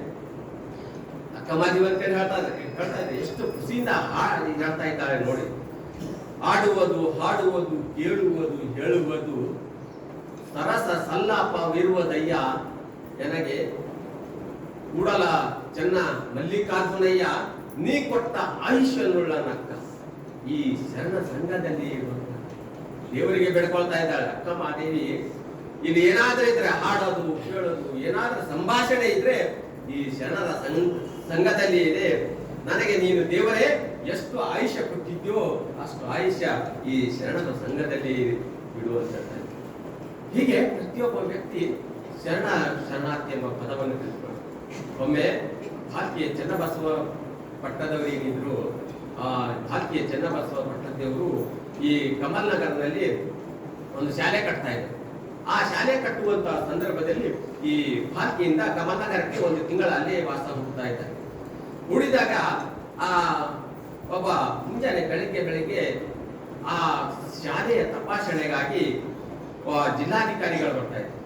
ಅಕ್ಕಮಾದಿವಂತ ಹೇಳ್ತಾ ಇದೆ, ಎಷ್ಟು ಖುಷಿಯಿಂದ ಹೇಳ್ತಾ ಇದ್ದಾರೆ ನೋಡಿ. ಆಡುವುದು ಹಾಡುವುದು ಕೇಳುವುದು ಹೇಳುವುದು ಸರಸ ಸಲ್ಲಾಪವಿರುವುದಯ್ಯ ನನಗೆ ಕೂಡಲ ಚೆನ್ನ ಮಲ್ಲಿಕಾರ್ಜುನಯ್ಯ ನೀ ಕೊಟ್ಟ ಆಯುಷ್ಯನ್ನುಳ್ಳ ನಕ್ಕ. ಈ ಶರಣ ಸಂಘದಲ್ಲಿ ದೇವರಿಗೆ ಬೇಡ್ಕೊಳ್ತಾ ಇದ್ದಾಳೆ ಅಕ್ಕ ಮಾದೇವಿ. ಇಲ್ಲಿ ಏನಾದ್ರೂ ಇದ್ರೆ ಹಾಡೋದು ಕೇಳೋದು ಏನಾದ್ರೂ ಸಂಭಾಷಣೆ ಇದ್ರೆ ಈ ಶರಣರ ಸಂಘದಲ್ಲಿ ಇದೆ. ನನಗೆ ನೀನು ದೇವರೇ ಎಷ್ಟು ಆಯುಷ್ಯ ಕೊಟ್ಟಿದ್ಯೋ ಅಷ್ಟು ಆಯುಷ್ಯ ಈ ಶರಣರ ಸಂಘದಲ್ಲಿ ಬಿಡುವಂತ. ಹೀಗೆ ಪ್ರತಿಯೊಬ್ಬ ವ್ಯಕ್ತಿ ಶರಣಾರ್ಥಿ ಎಂಬ ಪದವನ್ನು ತಿಳ್ಕೊಂಡು ಒಮ್ಮೆ ಭಾರತೀಯ ಚನ್ನಬಸವ ಪಟ್ಟದವರು ಏನಿದ್ರು, ಆ ಭಾರತೀಯ ಚನ್ನಬಸವ ಪಟ್ಟದೇವರು ಈ ಕಮಲ್ ನಗರದಲ್ಲಿ ಒಂದು ಶಾಲೆ ಕಟ್ತಾ ಇದ್ರು. ಆ ಶಾಲೆ ಕಟ್ಟುವಂತ ಸಂದರ್ಭದಲ್ಲಿ ಈ ಭಾರತಿಯಿಂದ ಕಮಲ್ ನಗರಕ್ಕೆ ಒಂದು ತಿಂಗಳ ಅಲ್ಲೇ ವಾಸ ಹೋಗ್ತಾ ಇದ್ದಾರೆ. ಉಳಿದಾಗ ಆ ಒಬ್ಬ ಮುಂಜಾನೆ ಬೆಳಿಗ್ಗೆ ಆ ಶಾಲೆಯ ತಪಾಸಣೆಗಾಗಿ ಜಿಲ್ಲಾಧಿಕಾರಿಗಳು ಬರ್ತಾ ಇದ್ದಾರೆ.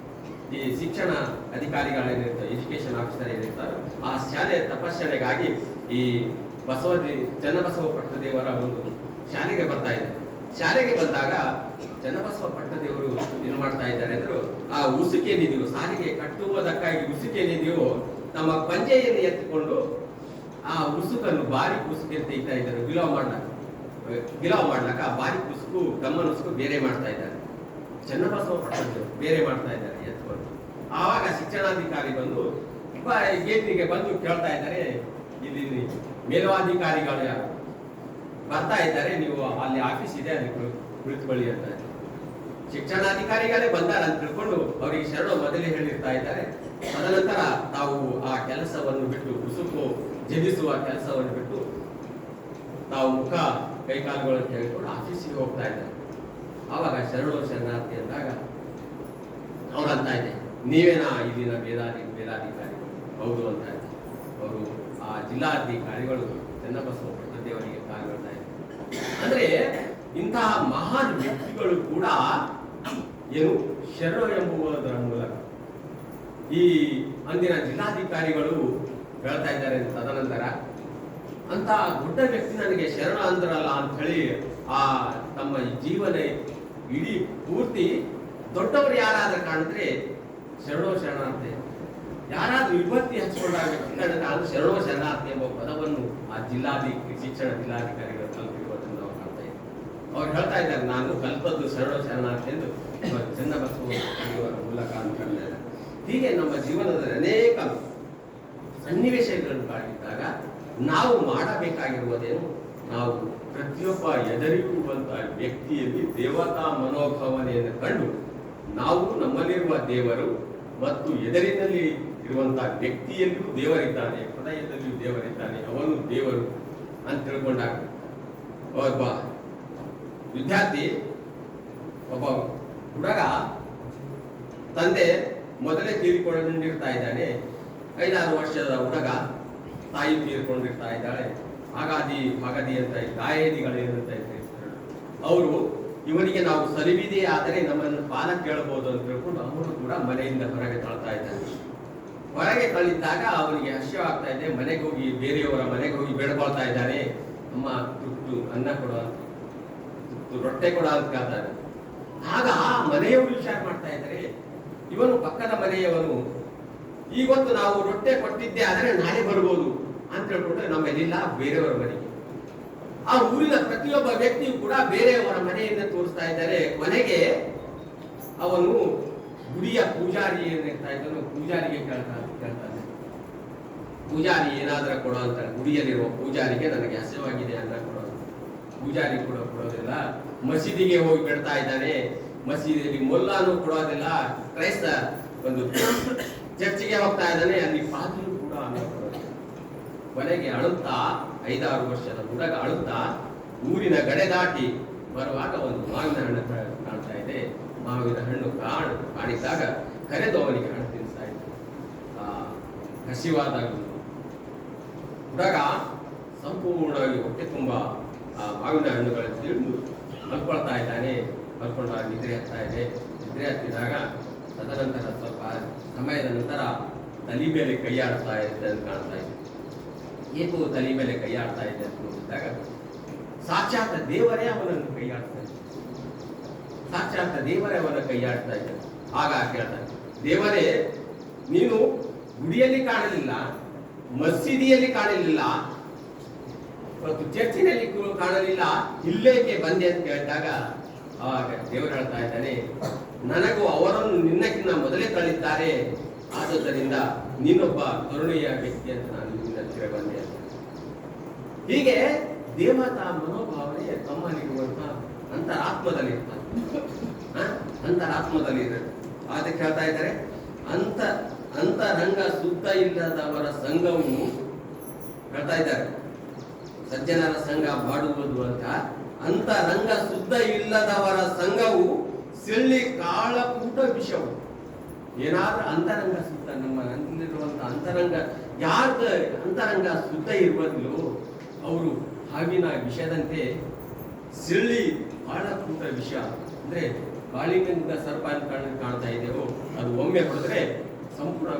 ಈ ಶಿಕ್ಷಣ ಅಧಿಕಾರಿಗಳೇನಿರ್ತಾರೆ, ಎಜುಕೇಶನ್ ಆಫೀಸರ್ ಏನಿರ್ತಾರೆ, ಆ ಶಾಲೆಯ ತಪಾಸಣೆಗಾಗಿ ಈ ಚನ್ನಬಸವ ಪಟ್ಟದೇವರ ಒಂದು ಶಾಲೆಗೆ ಬರ್ತಾ ಇದ್ದಾರೆ. ಶಾಲೆಗೆ ಬಂದಾಗ ಚನ್ನಬಸವ ಪಟ್ಟದೇವರು ಏನು ಮಾಡ್ತಾ ಇದ್ದಾರೆ ಅಂದ್ರೆ, ಆ ಉಸುಕೆ ಏನಿದೆಯೋ ಸಾರಿಗೆ ಕಟ್ಟುವುದಕ್ಕಾಗಿ ಉಸುಕೆ ಏನಿದೆಯೋ ನಮ್ಮ ಪಂಜೆಯನ್ನು ಎತ್ತಿಕೊಂಡು ಆ ಉಸುಕನ್ನು ಬಾರಿ ಉಸುಕೆ ತೆಗಿತಾ ಇದ್ದಾರೆ. ಗಿಲಾವ್ ಮಾಡ್ಲಕ್ಕ ಬಾರಿ ಉಸುಕು ಗಮ್ಮನ ಉಸುಕು ಬೇರೆ ಮಾಡ್ತಾ ಇದ್ದಾರೆ. ಚನ್ನಬಸವ ಪಟ್ಟದೇವರು ಬೇರೆ ಮಾಡ್ತಾ ಇದ್ದಾರೆ ಎತ್ಕೊಂಡು. ಆವಾಗ ಶಿಕ್ಷಣಾಧಿಕಾರಿ ಬಂದು ಗೇಟ್ನಿಗೆ ಬಂದು ಕೇಳ್ತಾ ಇದ್ದಾರೆ, ಇಲ್ಲಿ ಮೇಲ್ವಾಧಿಕಾರಿಗಳು ಯಾರು ಬರ್ತಾ ಇದ್ದಾರೆ, ನೀವು ಅಲ್ಲಿ ಆಫೀಸ್ ಇದೆ ಅಲ್ಲಿ ಕುಳಿತುಕೊಳ್ಳಿ ಅಂತ. ಶಿಕ್ಷಣಾಧಿಕಾರಿಗಳೇ ಬಂದಾರ ಅಂತ ತಿಳ್ಕೊಂಡು ಅವರಿಗೆ ಶರಣ ಮೊದಲೇ ಹೇಳಿರ್ತಾ ಇದ್ದಾರೆ. ತದನಂತರ ತಾವು ಆ ಕೆಲಸವನ್ನು ಬಿಟ್ಟು, ಉಸುಕು ಜಗಿಸುವ ಕೆಲಸವನ್ನು ಬಿಟ್ಟು ತಾವು ಮುಖ ಕೈಕಾಲುಗಳನ್ನು ತೆಗೆದುಕೊಂಡು ಆಫೀಸಿಗೆ ಹೋಗ್ತಾ ಇದ್ದಾರೆ. ಆವಾಗ ಶರಣಾರ್ಥಿ ಅಂದಾಗ ಅವ್ರು ಅಂತ ಇದೆ, ನೀವೇನಾ ಇಲ್ಲಿನ ಮೇಲಾಧಿಕಾರಿ? ಹೌದು ಅಂತ ಇದ್ದಾರೆ. ಅವರು ಆ ಜಿಲ್ಲಾಧಿಕಾರಿಗಳು ಚನ್ನಬಸವ ಪಟ್ಟದೇವರಿಗೆ ಕಾಲ್ಕೊಳ್ತಾ ಇದ್ದಾರೆ. ಅಂದ್ರೆ ಇಂತಹ ಮಹಾನ್ ವ್ಯಕ್ತಿಗಳು ಕೂಡ ಏನು ಶರಣ ಎಂಬುವುದರ ಮೂಲಕ ಈ ಅಂದಿನ ಜಿಲ್ಲಾಧಿಕಾರಿಗಳು ಹೇಳ್ತಾ ಇದ್ದಾರೆ. ತದನಂತರ ಅಂತ ದೊಡ್ಡ ವ್ಯಕ್ತಿ ನನಗೆ ಶರಣ ಅಂದ್ರಲ್ಲ ಅಂತ ಹೇಳಿ ಆ ತಮ್ಮ ಜೀವನ ಇಡೀ ಪೂರ್ತಿ ದೊಡ್ಡವರು ಯಾರಾದ್ರೂ ಕಾಣಿದ್ರೆ ಶರಣಾರ್ಥಿ, ಯಾರಾದ್ರೂ ವಿಭಕ್ತಿ ಹಚ್ಕೊಂಡಾಗ ಅದು ಶರಣಾರ್ಥಿ ಎಂಬ ಪದವನ್ನು ಆ ಶಿಕ್ಷಣ ಜಿಲ್ಲಾಧಿಕಾರಿಗಳು ಕಲ್ತಿರುವುದನ್ನು ನಾವು ಕಾಣ್ತಾ ಇದ್ದೀವಿ. ಅವ್ರು ಹೇಳ್ತಾ ಇದ್ದಾರೆ, ನಾನು ಕಲ್ಪದ್ದು ಶರಣಾರ್ಥಿ ಎಂದು ಚನ್ನಬಸವ ಮೂಲಕ ಅನ್ಕೊಂಡಿದ್ದಾರೆ. ಹೀಗೆ ನಮ್ಮ ಜೀವನದಲ್ಲಿ ಅನೇಕ ಸನ್ನಿವೇಶಗಳನ್ನು ಕಾಣಿದ್ದಾಗ ನಾವು ಮಾಡಬೇಕಾಗಿರುವುದೇನು, ನಾವು ಪ್ರತಿಯೊಬ್ಬ ಎದುರಿಗುವಂತಹ ವ್ಯಕ್ತಿಯಲ್ಲಿ ದೇವತಾ ಮನೋಭಾವನೆಯನ್ನು ಕಂಡು ನಾವು ನಮ್ಮಲ್ಲಿರುವ ದೇವರು ಮತ್ತು ಎದುರಿನಲ್ಲಿ ಇರುವಂತಹ ವ್ಯಕ್ತಿಯಲ್ಲೂ ದೇವರಿದ್ದಾನೆ, ಹೃದಯದಲ್ಲಿಯೂ ದೇವರಿದ್ದಾನೆ, ಅವನು ದೇವರು ಅಂತ ತಿಳ್ಕೊಂಡಾಗ ಒಬ್ಬ ವಿದ್ಯಾರ್ಥಿ, ಒಬ್ಬ ಹುಡುಗ ತಂದೆ ಮೊದಲೇ ತೀರಿಕೊಂಡಿರ್ತಾ ಇದ್ದಾನೆ. 5-6 ವರ್ಷದ ಹುಡುಗ, ತಾಯಿ ತೀರ್ಕೊಂಡಿರ್ತಾ ಇದ್ದಾಳೆ. ಹಾಗಾದಿ ಅಂತ ಗಾಯದಿಗಳು ಏನಂತ ಇರ್ತಾರೆ ಅವರು, ಇವನಿಗೆ ನಾವು ಸರಿವಿದೆ ಆದರೆ ನಮ್ಮನ್ನು ಪಾಲ ಕೇಳಬಹುದು ಅಂತ ತಿಳ್ಕೊಂಡು ಅವನು ಕೂಡ ಮನೆಯಿಂದ ಹೊರಗೆ ತಳ್ತಾ ಇದ್ದಾನೆ. ಹೊರಗೆ ತಳ್ಳಿದ್ದಾಗ ಅವನಿಗೆ ಹರ್ಷವಾಗ್ತಾ ಇದೆ. ಮನೆಗೆ ಹೋಗಿ, ಬೇರೆಯವರ ಮನೆಗೆ ಹೋಗಿ ಬೇಡ್ಕೊಳ್ತಾ ಇದ್ದಾನೆ, ಅಮ್ಮ ತುತ್ತು ಅನ್ನ ಕೊಡುವ, ತುತ್ತು ರೊಟ್ಟೆ ಕೊಡ ಅಂತ ಕೇಳ್ತಾನೆ. ಆಗ ಆ ಮನೆಯವರು ವಿಚಾರ ಮಾಡ್ತಾ ಇದ್ದಾರೆ, ಇವನು ಪಕ್ಕದ ಮನೆಯವನು, ಇವತ್ತು ನಾವು ರೊಟ್ಟೆ ಕೊಟ್ಟಿದ್ದೆ ಆದರೆ ನಾಳೆ ಬರ್ಬೋದು ಅಂತ ಹೇಳ್ಕೊಂಡ್ರೆ ನಮ್ಮಲ್ಲಿಲ್ಲ ಬೇರೆಯವರ ಮನೆಗೆ. ಆ ಊರಿನ ಪ್ರತಿಯೊಬ್ಬ ವ್ಯಕ್ತಿಯು ಕೂಡ ಬೇರೆಯವರ ಮನೆಯಿಂದ ತೋರಿಸ್ತಾ ಇದ್ದಾರೆ. ಕೊನೆಗೆ ಅವನು ಗುಡಿಯ ಪೂಜಾರಿ ಏನಿರ್ತಾ ಇದ್ದನು ಪೂಜಾರಿಗೆ ಕೇಳ್ತಾನೆ, ಪೂಜಾರಿ ಏನಾದರೂ ಕೊಡೋ ಅಂತ. ಗುಡಿಯಲ್ಲಿರುವ ಪೂಜಾರಿಗೆ ನನಗೆ ಹಸಿವಾಗಿದೆ ಅನ್ನ ಕೊಡೋ. ಪೂಜಾರಿ ಕೂಡ ಕೊಡೋದಿಲ್ಲ. ಮಸೀದಿಗೆ ಹೋಗಿ ಬಿಡ್ತಾ ಇದ್ದಾನೆ, ಮಸೀದಿಯಲ್ಲಿ ಮೊಲ್ಲಾನು ಕೊಡೋದಿಲ್ಲ. ಕ್ರೈಸ್ತ ಒಂದು ಚರ್ಚಿಗೆ ಹೋಗ್ತಾ ಇದ್ದಾನೆ, ಅಲ್ಲಿ ಪಾದ್ರಿಯೂ ಕೂಡ ಅನ್ನ ಕೊಡೋದಿಲ್ಲ. ಕೊನೆಗೆ ಅಳುತ್ತಾ 5-6 ವರ್ಷದ ಹುಡುಗ ಅಳುತ್ತಾ ಊರಿನ ಗಡೆ ದಾಟಿ ಬರುವಾಗ ಒಂದು ಮಾವಿನ ಹಣ್ಣು ಕಾಣ್ತಾ ಇದೆ. ಮಾವಿನ ಹಣ್ಣು ಕಾಣಿದಾಗ ಕರೆದು ಅವನಿಗೆ ಹಣ್ಣು ತಿನ್ನಿಸ್ತಾ ಇದ್ದ. ಹಸಿವಾದಾಗ ಹುಡುಗ ಸಂಪೂರ್ಣವಾಗಿ ಹೊಟ್ಟೆ ತುಂಬ ಆ ಮಾವಿನ ಹಣ್ಣುಗಳನ್ನು ತಿಳಿದು ಮಲ್ಕೊಳ್ತಾ ಇದ್ದಾನೆ. ಮಲ್ಕೊಂಡಾಗ ನಿದ್ರೆ ಹತ್ತಾ ಇದೆ. ನಿದ್ರೆ ಹತ್ತಿದಾಗ ತದನಂತರ ಸ್ವಲ್ಪ ಸಮಯದ ನಂತರ ತಲೆ ಮೇಲೆ ಕೈಯಾಡ್ತಾ ಇದೆ ಅಂತ ಕಾಣ್ತಾ ಇದೆ. ಏಕೋ ತಲೆ ಮೇಲೆ ಕೈಯಾಡ್ತಾ ಇದೆ ಅಂತ ನೋಡಿದಾಗ ಸಾಕ್ಷಾತ್ ದೇವರೇ ಅವನನ್ನು ಕೈಯಾಡ್ತಾ ಇದ್ದ. ಸಾಕ್ಷಾತ್ ದೇವರೇ ಅವನ ಕೈಯಾಡ್ತಾ ಇದ್ದ. ಆಗ ಕೇಳ್ತಾನೆ, ದೇವರೇ ನೀನು ಗುಡಿಯಲ್ಲಿ ಕಾಣಲಿಲ್ಲ, ಮಸೀದಿಯಲ್ಲಿ ಕಾಣಲಿಲ್ಲ, ಮತ್ತು ಚರ್ಚಿನಲ್ಲಿ ಕಾಣಲಿಲ್ಲ, ಇಲ್ಲೇಕೆ ಬಂದೆ ಅಂತ ಕೇಳಿದಾಗ ಆವಾಗ ದೇವರು ಹೇಳ್ತಾ ಇದ್ದಾನೆ, ನನಗೂ ಅವರನ್ನು ನಿನ್ನಕ್ಕಿಂತ ಮೊದಲೇ ತಳ್ಳಿದ್ದಾರೆ, ಆದುದರಿಂದ ನೀನೊಬ್ಬ ಕರುಣೆಯ ವ್ಯಕ್ತಿ ಅಂತ ನಾನು ನಿನ್ನ ಹತ್ತಿರ ಬಂದೆ ಅಂತ. ಹೀಗೆ ದೇವತಾ ಮನೋಭಾವನೆ ತಮ್ಮಲ್ಲಿರುವಂತಹ ಅಂತರಾತ್ಮದಲ್ಲಿ ಅಂತರಾತ್ಮದಲ್ಲಿರುತ್ತೆ. ಅದಕ್ಕೆ ಹೇಳ್ತಾ ಇದ್ದಾರೆ, ಅಂತರಂಗ ಶುದ್ಧ ಇಲ್ಲದವರ ಸಂಘವು ಹೇಳ್ತಾ ಇದ್ದಾರೆ, ಸಜ್ಜನರ ಸಂಘ ಮಾಡುವುದು ಅಂತ. ಅಂತರಂಗ ಶುದ್ಧ ಇಲ್ಲದವರ ಸಂಘವು ಸಿಳ್ಳಿ ಕಾಳಕೂಟ ವಿಷವು. ಏನಾದ್ರೂ ಅಂತರಂಗ ಶುದ್ಧ, ನಮ್ಮ ನನ್ನಲ್ಲಿರುವಂತ ಅಂತರಂಗ ಯಾರ್ದ ಅಂತರಂಗ ಶುದ್ಧ ಇರುವುದಿಲ್ಲೋ ಅವರು ಹಾವಿನ ವಿಷದಂತೆ ಸಿಳ್ಳಿ ಕಾಳಕೂಟ ವಿಷ. ಅಂದ್ರೆ ಕಾಳಿಂಗದ ಸರ್ಪ ಅಂತ ಕಾಣ್ತಾ ಇದೆಯೋ ಅದು ಒಮ್ಮೆ ಹೊಡೆದ್ರೆ ಸಂಪೂರ್ಣ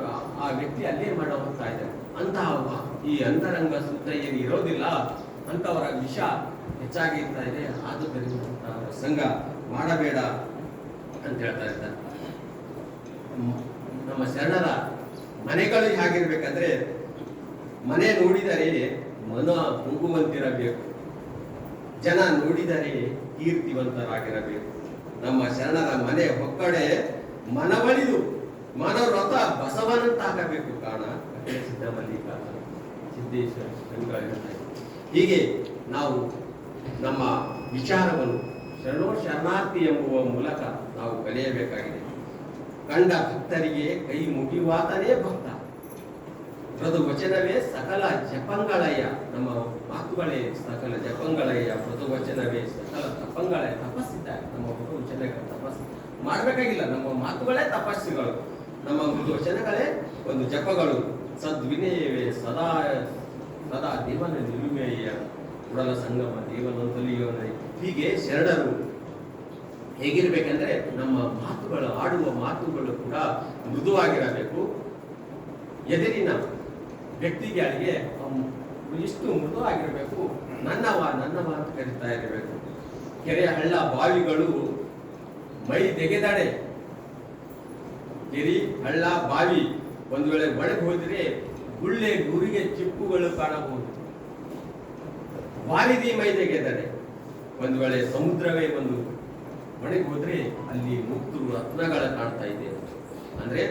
ಆ ವ್ಯಕ್ತಿ ಅಲ್ಲೇ ಮಾಡ ಹೋಗ್ತಾ ಇದ್ದಾರೆ. ಅಂತಹ ಈ ಅಂತರಂಗ ಶುದ್ಧ ಏನು ಇರೋದಿಲ್ಲ ಅಂತವರ ವಿಷ ಹೆಚ್ಚಾಗಿ ಇರ್ತಾ ಇದೆ. ಆದುದರಿಂದ ಅವರ ಸಂಘ ಮಾಡಬೇಡ ಅಂತ ಹೇಳ್ತಾ ಇದ್ದಾರೆ. ನಮ್ಮ ಶರಣರ ಮನೆಗಳು ಹೇಗಿರ್ಬೇಕಂದ್ರೆ, ಮನೆ ನೋಡಿದರೆ ಮನ ಹೋಗುವಂತಿರಬೇಕು, ಜನ ನೋಡಿದರೆ ಕೀರ್ತಿವಂತರಾಗಿರಬೇಕು. ನಮ್ಮ ಶರಣರ ಮನೆ ಹೊಕ್ಕಡೆ ಮನವಳಿದು ಮನವ್ರತ ಬಸವನಂತಾಗಬೇಕು ಕಾಣ ಸಿದ್ಧಮಲ್ಲಿಕಾರ್ಜುನ ಸಿದ್ದೇಶ್ವರ ಶ್ರೀಗಳು. ಹೀಗೆ ನಾವು ನಮ್ಮ ವಿಚಾರವನ್ನು ಶರಣೋ ಶರಣಾರ್ಥಿ ಎಂಬುವ ಮೂಲಕ ನಾವು ಕಲಿಯಬೇಕಾಗಿದೆ. ಕಂಡ ಭಕ್ತರಿಗೆ ಕೈ ಮುಗಿಯುವಾತನೇ ಭಕ್ತ, ಮೃದು ವಚನವೇ ಸಕಲ ಜಪಂಗಳಯ್ಯ. ನಮ್ಮ ಮಾತುಗಳೇ ಸಕಲ ಜಪಂಗಳಯ್ಯ, ಮೃದು ವಚನವೇ ಸಕಲ ತಪಂಗಳೇ. ತಪಸ್ಸಿದ್ದಾರೆ ನಮ್ಮ ಮೃದು ವಚನಗಳ ತಪಸ್ಸು ಮಾಡಬೇಕಾಗಿಲ್ಲ, ನಮ್ಮ ಮಾತುಗಳೇ ತಪಸ್ಸುಗಳು, ನಮ್ಮ ಮೃದು ವಚನಗಳೇ ಒಂದು ಜಪಗಳು. ಸದ್ವಿನಯವೇ ಸದಾ ಸದಾ ದೇವನ ನಿಲುಮೆಯ ಉಡಲ ಸಂಗಮ ದೇವನೊಂದಲಿಯೋನೇ. ಹೀಗೆ ಶರಣರು ಹೇಗಿರ್ಬೇಕಂದ್ರೆ ನಮ್ಮ ಮಾತುಗಳು, ಆಡುವ ಮಾತುಗಳು ಕೂಡ ಮೃದುವಾಗಿರಬೇಕು. ಎದುರಿನ ವ್ಯಕ್ತಿಗಳಿಗೆ ಇಷ್ಟು ಮೃದುವಾಗಿರಬೇಕು. ನನ್ನವ ನನ್ನವ ಅಂತ ಕರೀತಾ ಇರಬೇಕು. ಕೆರೆಯ ಹಳ್ಳ ಬಾವಿಗಳು ಮೈ ತೆಗೆದಡೆ, ಕೆರೆ ಹಳ್ಳ ಬಾವಿ ಒಂದು ವೇಳೆ ಒಳಗೆ ಹೋದರೆ ಗುಳ್ಳೆ ಗುರಿಗೆ ಚಿಪ್ಪುಗಳು ಕಾಣಬಹುದು. ವಾರಿದಿ ಮೈ ತೆಗೆದಡೆ, ಒಂದು ವೇಳೆ ಸಮುದ್ರವೇ ಒಂದು ಒಳಗೆ ಹೋದ್ರೆ ಅಲ್ಲಿ ಮುತ್ತು ರತ್ನಗಳ ಕಾಣ್ತಾ ಇದೆ. ಅಂದ್ರೆ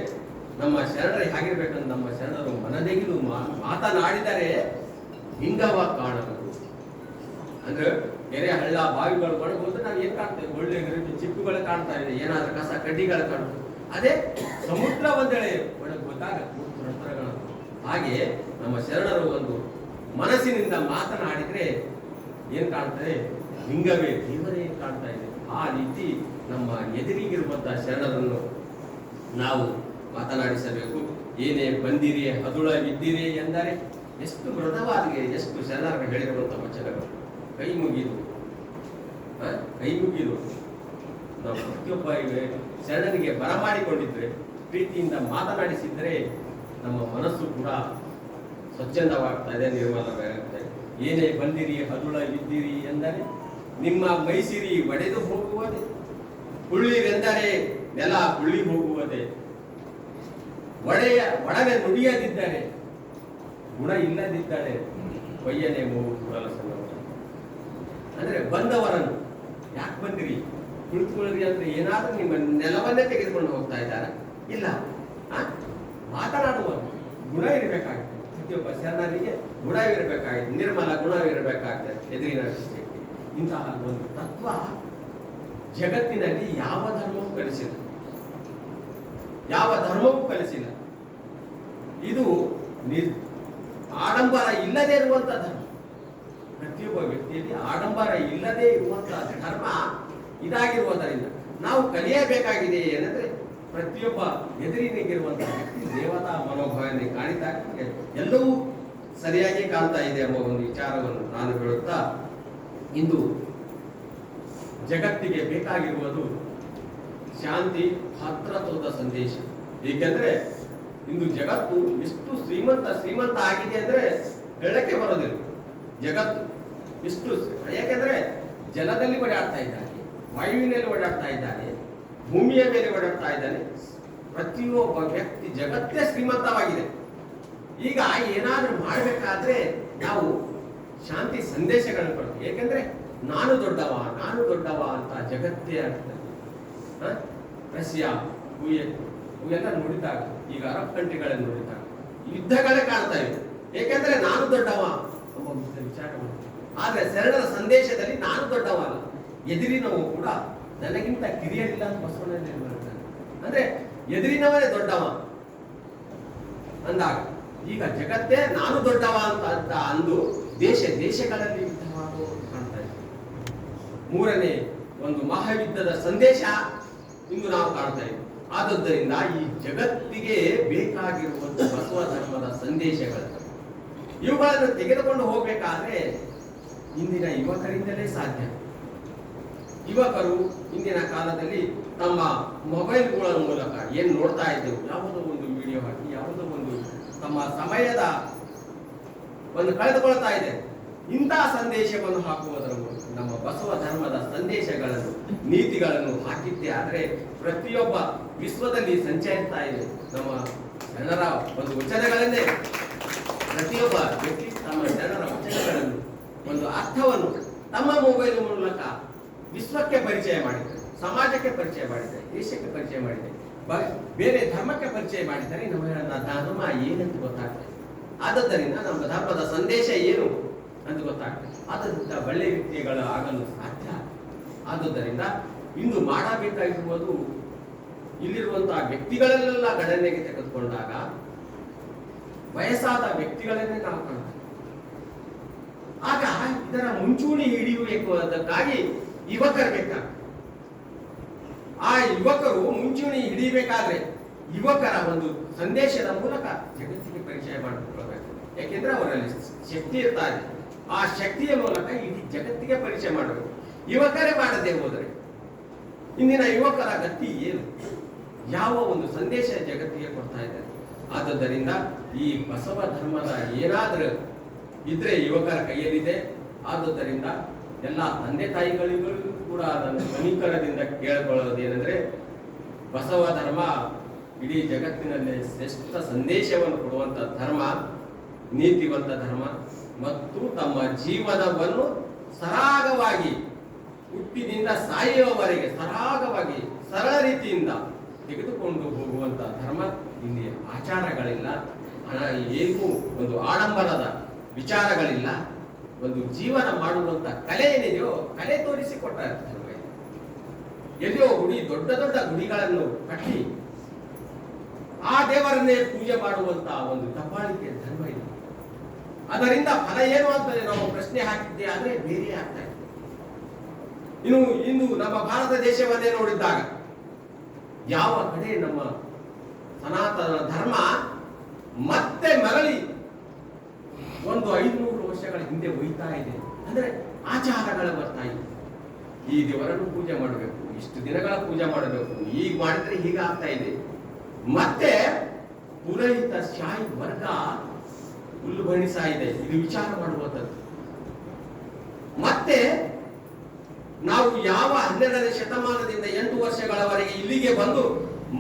ನಮ್ಮ ಶರಣರು ಹೇಗಿರ್ಬೇಕಂದ್ರೆ, ನಮ್ಮ ಶರಣರು ಮನದೆಗಿಲು ಮಾತನಾಡಿದರೆ ಹಿಂಗವ ಕಾಣಬಹುದು. ಅಂದ್ರೆ ಕೆರೆ ಹಳ್ಳ ಬಾವಿಗಳು ಒಳಗೆ ಹೋದ್ರೆ ನಾವು ಏನ್ ಕಾಣ್ತೇವೆ, ಒಳ್ಳೆ ಚಿಪ್ಪುಗಳು ಕಾಣ್ತಾ ಇದೆ, ಏನಾದ್ರೂ ಕಸ ಕಡ್ಡಿಗಳು ಕಾಣ್ತದೆ. ಅದೇ ಸಮುದ್ರ ಒಂದೆಳೆ ಒಳಗೆ ಹೋದಾಗ ಮುತ್ತು ರತ್ನಗಳ. ಹಾಗೆ ನಮ್ಮ ಶರಣರು ಒಂದು ಮನಸ್ಸಿನಿಂದ ಮಾತನಾಡಿದ್ರೆ ಏನ್ ಕಾಣ್ತದೆ, ಲಿಂಗವೇ ದೇವರೇ ಕಾಣ್ತಾ ಇದೆ. ಆ ರೀತಿ ನಮ್ಮ ಎದುರಿಗಿರುವಂತಹ ಶರಣರನ್ನು ನಾವು ಮಾತನಾಡಿಸಬೇಕು. ಏನೇ ಬಂದಿರಿ ಹದುಳವಿದ್ದಿರಿ ಎಂದರೆ ಎಷ್ಟು ಮೃದವಾದಿಗೆ, ಎಷ್ಟು ಶರಣರು ಹೇಳಿರುವಂತಹ ವಚನಗಳು. ಕೈ ಮುಗಿದು ನಾವು ಪ್ರತಿಯೊಬ್ಬ ಶರಣರಿಗೆ ಬರಮಾಡಿಕೊಂಡಿದ್ರೆ, ಪ್ರೀತಿಯಿಂದ ಮಾತನಾಡಿಸಿದ್ರೆ ನಮ್ಮ ಮನಸ್ಸು ಕೂಡ ಸ್ವಚ್ಛಂದವಾಗ್ತಾ ಇದೆ, ನಿರ್ಮಲವಾಗ್ತಾ ಇದೆ. ಏನೇ ಬಂದಿರಿ ಹದುಳವಿದ್ದಿರಿ ಎಂದರೆ ನಿಮ್ಮ ಮೈಸಿರಿ ಒಡೆದು ಹೋಗುವುದೇ, ಕುಳ್ಳಿರೆಂದರೆ ನೆಲ ಕುಳ್ಳಿ ಹೋಗುವುದೇ, ಒಡವೆ ನುಡಿಯದಿದ್ದರೆ ಗುಣ ಇಲ್ಲದಿದ್ದರೆ ಕೊಯ್ಯನೆ ಮೂಗು ಕುಡಲ ಸಂಗಮ. ಅಂದ್ರೆ ಬಂದವರನ್ನು ಯಾಕೆ ಬಂದಿರಿ, ಕುಳಿತುಕೊಳ್ಳಿ ಅಂದ್ರೆ ಏನಾದ್ರೂ ನಿಮ್ಮ ನೆಲವನ್ನೇ ತೆಗೆದುಕೊಂಡು ಹೋಗ್ತಾ ಇದ್ದಾರೆ? ಇಲ್ಲ. ಮಾತನಾಡುವ ಗುಣ ಇರಬೇಕಾಗುತ್ತೆ. ಪ್ರತಿಯೊಬ್ಬ ಶರಣರಿಗೆ ಗುಣವಿರಬೇಕಾಗಿದೆ, ನಿರ್ಮಲ ಗುಣವಿರಬೇಕಾಗ್ತದೆ ಎದುರಿನ ವ್ಯಕ್ತಿಗೆ. ಇಂತಹ ಒಂದು ತತ್ವ ಜಗತ್ತಿನಲ್ಲಿ ಯಾವ ಧರ್ಮವೂ ಕಲಿಸಿಲ್ಲ, ಯಾವ ಧರ್ಮವೂ ಕಲಿಸಿಲ್ಲ. ಇದು ಆಡಂಬರ ಇಲ್ಲದೆ ಇರುವಂತಹ ಧರ್ಮ. ಪ್ರತಿಯೊಬ್ಬ ವ್ಯಕ್ತಿಯಲ್ಲಿ ಆಡಂಬರ ಇಲ್ಲದೆ ಇರುವಂತಹ ಧರ್ಮ ಇದಾಗಿರುವುದರಿಂದ ನಾವು ಕಲಿಯಬೇಕಾಗಿದೆ ಏನಂದ್ರೆ, ಪ್ರತಿಯೊಬ್ಬ ಎದುರಿನಿಗಿರುವಂತಹ ವ್ಯಕ್ತಿ ದೇವತಾ ಮನೋಭಾವನೆ ಕಾಣಿತಾ ಎಲ್ಲವೂ ಸರಿಯಾಗಿ ಕಾಣ್ತಾ ಇದೆ ಎಂಬ ಒಂದು ವಿಚಾರವನ್ನು ನಾನು ಹೇಳುತ್ತಾ, ಇಂದು ಜಗತ್ತಿಗೆ ಬೇಕಾಗಿರುವುದು ಶಾಂತಿ, ಭ್ರಾತೃತ್ವದ ಸಂದೇಶ. ಏಕೆಂದ್ರೆ ಇಂದು ಜಗತ್ತು ಎಷ್ಟು ಶ್ರೀಮಂತ ಆಗಿದೆ ಅಂದ್ರೆ ಹೇಳಕ್ಕೆ ಬರೋದಿಲ್ಲ. ಜಗತ್ತು ಇಷ್ಟು, ಯಾಕೆಂದ್ರೆ ಜಲದಲ್ಲಿ ಓಡಾಡ್ತಾ ಇದ್ದಾನೆ, ವಾಯುವಿನಲ್ಲಿ ಓಡಾಡ್ತಾ ಇದ್ದಾನೆ, ಭೂಮಿಯ ಮೇಲೆ ಓಡಾಡ್ತಾ ಇದ್ದಾನೆ. ಪ್ರತಿಯೊಬ್ಬ ವ್ಯಕ್ತಿ ಜಗತ್ತೇ ಶ್ರೀಮಂತವಾಗಿದೆ. ಈಗ ಏನಾದ್ರೂ ಮಾಡಬೇಕಾದ್ರೆ ನಾವು ಶಾಂತಿ ಸಂದೇಶಗಳನ್ನು ಕೊಡ್ತೀವಿ. ಏಕೆಂದ್ರೆ ನಾನು ದೊಡ್ಡವ ಅಂತ ಜಗತ್ತೇ ಆಗ್ತದೆ. ರಷ್ಯಾ ಇವೆಲ್ಲ ನೋಡಿದಾಗ, ಈಗ ಅರಬ್ ಕಂಟ್ರಿಗಳನ್ನು ನೋಡಿದಾಗ ಯುದ್ಧಗಳೇ ಕಾಣ್ತಾ ಇವೆ. ಏಕೆಂದ್ರೆ ನಾನು ದೊಡ್ಡವ ಎಂಬ ವಿಚಾರ. ಆದ್ರೆ ಶರಣರ ಸಂದೇಶದಲ್ಲಿ ನಾನು ದೊಡ್ಡವ ಅಲ್ಲ, ಎದುರಿನವು ಕೂಡ ನನಗಿಂತ ಕಿರಿಯರಿಲ್ಲ ಅಂತ ಬಸವಣ್ಣನೇ ಹೇಳ್ತಾರೆ. ಅಂದ್ರೆ ಎದುರಿನವರೇ ದೊಡ್ಡವ ಅಂದಾಗ ಈಗ ಜಗತ್ತೇ ನಾನು ದೊಡ್ಡವ ಅಂತ ಅಂದು ದೇಶಗಳಲ್ಲಿ ಯುದ್ಧವಾಗುವ ಕಾಣ್ತಾ ಇದೆ. ಮೂರನೇ ಒಂದು ಮಹಾಯುದ್ಧದ ಸಂದೇಶ ಇಂದು ನಾವು ಕಾಣ್ತಾ ಇದ್ದೀವಿ. ಆದುದರಿಂದ ಈ ಜಗತ್ತಿಗೆ ಬೇಕಾಗಿರುವಂತಹ ಬಸವ ಧರ್ಮದ ಸಂದೇಶಗಳು, ಇವುಗಳನ್ನು ತೆಗೆದುಕೊಂಡು ಹೋಗಬೇಕಾದ್ರೆ ಇಂದಿನ ಯುವಕರಿಂದಲೇ ಸಾಧ್ಯ. ಯುವಕರು ಇಂದಿನ ಕಾಲದಲ್ಲಿ ತಮ್ಮ ಮೊಬೈಲ್ಗಳ ಮೂಲಕ ಏನ್ ನೋಡ್ತಾ ಇದ್ದೆವು, ಯಾವುದೋ ಒಂದು ವಿಡಿಯೋ ಹಾಕಿ, ಯಾವುದೋ ಒಂದು ತಮ್ಮ ಸಮಯದ ಒಂದು ಕಳೆದುಕೊಳ್ತಾ ಇದೆ. ಇಂತಹ ಸಂದೇಶವನ್ನು ಹಾಕುವುದರ ಮೂಲಕ ನಮ್ಮ ಬಸವ ಧರ್ಮದ ಸಂದೇಶಗಳನ್ನು, ನೀತಿಗಳನ್ನು ಹಾಕಿದ್ದೆ ಆದ್ರೆ ಪ್ರತಿಯೊಬ್ಬ ವಿಶ್ವದಲ್ಲಿ ಸಂಚರಿಸ್ತಾ ಇದೆ. ನಮ್ಮ ಜನರ ಒಂದು ವಚನಗಳನ್ನೇ ಪ್ರತಿಯೊಬ್ಬ ವ್ಯಕ್ತಿ ತಮ್ಮ ಜನರ ವಚನಗಳನ್ನು ಒಂದು ಅರ್ಥವನ್ನು ತಮ್ಮ ಮೊಬೈಲ್ ಮೂಲಕ ವಿಶ್ವಕ್ಕೆ ಪರಿಚಯ ಮಾಡಿದ್ದಾರೆ, ಸಮಾಜಕ್ಕೆ ಪರಿಚಯ ಮಾಡಿದ್ದಾರೆ, ದೇಶಕ್ಕೆ ಪರಿಚಯ ಮಾಡಿದ್ದಾರೆ, ಬೇರೆ ಧರ್ಮಕ್ಕೆ ಪರಿಚಯ ಮಾಡಿದ್ದಾರೆ. ನಮ್ಮ ಧರ್ಮ ಏನಂತ ಗೊತ್ತಾಗ್ತದೆ. ಆದ್ದರಿಂದ ನಮ್ಮ ಧರ್ಮದ ಸಂದೇಶ ಏನು ಅಂತ ಗೊತ್ತಾಗ್ತದೆ. ಆದ್ದರಿಂದ ಒಳ್ಳೆಯ ವ್ಯಕ್ತಿಗಳ ಆಗಲು ಸಾಧ್ಯ. ಆದುದರಿಂದ ಇಂದು ಮಾಡಬೇಕಾಗಿರುವುದು, ಇಲ್ಲಿರುವಂತಹ ವ್ಯಕ್ತಿಗಳನ್ನೆಲ್ಲ ಗಣನೆಗೆ ತೆಗೆದುಕೊಂಡಾಗ ವಯಸ್ಸಾದ ವ್ಯಕ್ತಿಗಳನ್ನೇ ನಾವು ಕಾಣ್ತೇವೆ. ಆಗ ಇದರ ಮುಂಚೂಣಿ ಹಿಡಿಯುವುದಕ್ಕಾಗಿ ಯುವಕರು ಬೇಕಾಗ್ತದೆ. ಆ ಯುವಕರು ಮುಂಚೂಣಿ ಹಿಡಿಯಬೇಕಾದ್ರೆ ಯುವಕರ ಒಂದು ಸಂದೇಶದ ಮೂಲಕ ಜಗತ್ತಿಗೆ ಪರಿಚಯ ಮಾಡಿಕೊಳ್ಬೇಕು. ಯಾಕೆಂದ್ರೆ ಅವರಲ್ಲಿ ಶಕ್ತಿ ಇರ್ತಾ ಇದೆ. ಆ ಶಕ್ತಿಯ ಮೂಲಕ ಇಡೀ ಜಗತ್ತಿಗೆ ಪರಿಚಯ ಮಾಡಬೇಕು. ಯುವಕರೇ ಮಾಡದೆ ಹೋದರೆ ಇಂದಿನ ಯುವಕರ ಗತಿ ಏನು, ಯಾವ ಒಂದು ಸಂದೇಶ ಜಗತ್ತಿಗೆ ಕೊಡ್ತಾ ಇದ್ದಾರೆ. ಆದುದರಿಂದ ಈ ಬಸವ ಧರ್ಮದ ಏನಾದ್ರೂ ಇದ್ರೆ ಯುವಕರ ಕೈಯಲ್ಲಿದೆ. ಆದುದರಿಂದ ಎಲ್ಲ ತಂದೆ ತಾಯಿಗಳಿಗೂ ಕೂಡ ಅದನ್ನು ಸಮೀಕರಣದಿಂದ ಕೇಳಿಕೊಳ್ಳೋದೇನೆಂದ್ರೆ, ಬಸವ ಧರ್ಮ ಇಡೀ ಜಗತ್ತಿನಲ್ಲಿ ಶ್ರೇಷ್ಠ ಸಂದೇಶವನ್ನು ಕೊಡುವಂತ ಧರ್ಮ, ನೀತಿವಂತ ಧರ್ಮ ಮತ್ತು ತಮ್ಮ ಜೀವನವನ್ನು ಸರಾಗವಾಗಿ ಹುಟ್ಟಿನಿಂದ ಸಾಯುವವರೆಗೆ ಸರಾಗವಾಗಿ ಸರಳ ರೀತಿಯಿಂದ ತೆಗೆದುಕೊಂಡು ಹೋಗುವಂತ ಧರ್ಮ. ಇಲ್ಲಿ ಆಚಾರಗಳಿಲ್ಲ, ಏನೂ ಒಂದು ಆಡಂಬರದ ವಿಚಾರಗಳಿಲ್ಲ. ಒಂದು ಜೀವನ ಮಾಡುವಂತ ಕಲೆ ಏನಿದೆಯೋ ಕಲೆ ತೋರಿಸಿಕೊಟ್ಟ ಧರ್ಮ. ಎಲ್ಲಿಯೋ ದೊಡ್ಡ ದೊಡ್ಡ ಗುಡಿಗಳನ್ನು ಕಟ್ಟಿ ಆ ದೇವರನ್ನೇ ಪೂಜೆ ಮಾಡುವಂತ ಒಂದು ದಬ್ಬಾಳಿಕೆ ಧರ್ಮ ಇದೆ. ಅದರಿಂದ ಫಲ ಏನು ಅಂತ ನಾವು ಪ್ರಶ್ನೆ ಹಾಕಿದ್ದೆ ಆದ್ರೆ ಬೇರೆ ಆಗ್ತಾ ಇದೆ. ಇಂದು ನಮ್ಮ ಭಾರತ ದೇಶವನ್ನೇ ನೋಡಿದ್ದಾಗ ಯಾವ ಕಡೆ ನಮ್ಮ ಸನಾತನ ಧರ್ಮ ಮತ್ತೆ ಮರಳಿ ಒಂದು 500 ವರ್ಷಗಳ ಹಿಂದೆ ಒಯ್ತಾ ಇದೆ. ಅಂದ್ರೆ ಆಚಾರಗಳ ಬರ್ತಾ ಇದೆ. ಈ ದೇವರನ್ನು ಪೂಜೆ ಮಾಡಬೇಕು, ಇಷ್ಟು ದಿನಗಳ ಪೂಜೆ ಮಾಡಬೇಕು, ಈಗ ಮಾಡಿದ್ರೆ ಹೀಗೆ ಆಗ್ತಾ ಇದೆ. ಮತ್ತೆ ಪುರೋಹಿತ ಶಾಹಿ ವರ್ಗ ಹುಲ್ಲು ಬಣಿಸ್ತಾ ಇದೆ. ಇದು ವಿಚಾರ ಮಾಡುವಂಥದ್ದು. ಮತ್ತೆ ನಾವು ಯಾವ 12ನೇ ಶತಮಾನದಿಂದ 8 ವರ್ಷಗಳವರೆಗೆ ಇಲ್ಲಿಗೆ ಬಂದು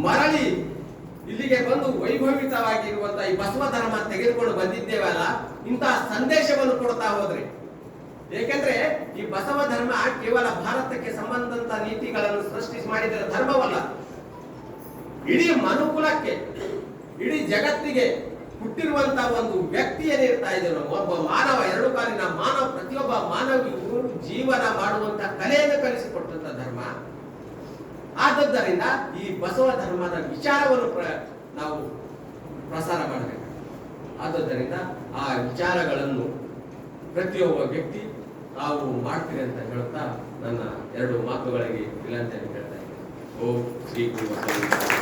ಮರಳಿ ಇಲ್ಲಿಗೆ ಬಂದು ವೈಭವಿತವಾಗಿರುವಂತಹ ಈ ಬಸವ ಧರ್ಮ ತೆಗೆದುಕೊಂಡು ಬಂದಿದ್ದೇವಲ್ಲ, ಇಂತಹ ಸಂದೇಶವನ್ನು ಕೊಡ್ತಾ ಹೋದ್ರೆ ಏಕೆಂದ್ರೆ ಈ ಬಸವ ಧರ್ಮ ಕೇವಲ ಭಾರತಕ್ಕೆ ಸಂಬಂಧಂತ ನೀತಿಗಳನ್ನು ಸೃಷ್ಟಿಸಿ ಮಾಡಿದ ಧರ್ಮವಲ್ಲ. ಇಡೀ ಮನುಕುಲಕ್ಕೆ, ಇಡೀ ಜಗತ್ತಿಗೆ ಹುಟ್ಟಿರುವಂತಹ ಒಂದು ವ್ಯಕ್ತಿ ಏನಿರ್ತಾ ಇದ್ದೇವೆ, ಒಬ್ಬ ಮಾನವ, ಎರಡು ಕಾಲಿನ ಮಾನವ, ಪ್ರತಿಯೊಬ್ಬ ಮಾನವಿಯು ಜೀವನ ಮಾಡುವಂತ ಕಲೆಯನ್ನು ಕಲಿಸಿಕೊಟ್ಟಂತ ಧರ್ಮ. ಆದದ್ದರಿಂದ ಈ ಬಸವ ಧರ್ಮದ ವಿಚಾರವನ್ನು ನಾವು ಪ್ರಸಾರ ಮಾಡಬೇಕು. ಆದದ್ದರಿಂದ ಆ ವಿಚಾರಗಳನ್ನು ಪ್ರತಿಯೊಬ್ಬ ವ್ಯಕ್ತಿ ತಾವು ಮಾಡ್ತೀರಿ ಅಂತ ಹೇಳ್ತಾ ನನ್ನ ಎರಡು ಮಾತುಗಳಿಗೆ ವಿಲಂತಿಯನ್ನು ಹೇಳ್ತಾ ಇದ್ದೇನೆ. ಓಂ ಶ್ರೀ ಗುರು ಬಸವಲಿಂಗ.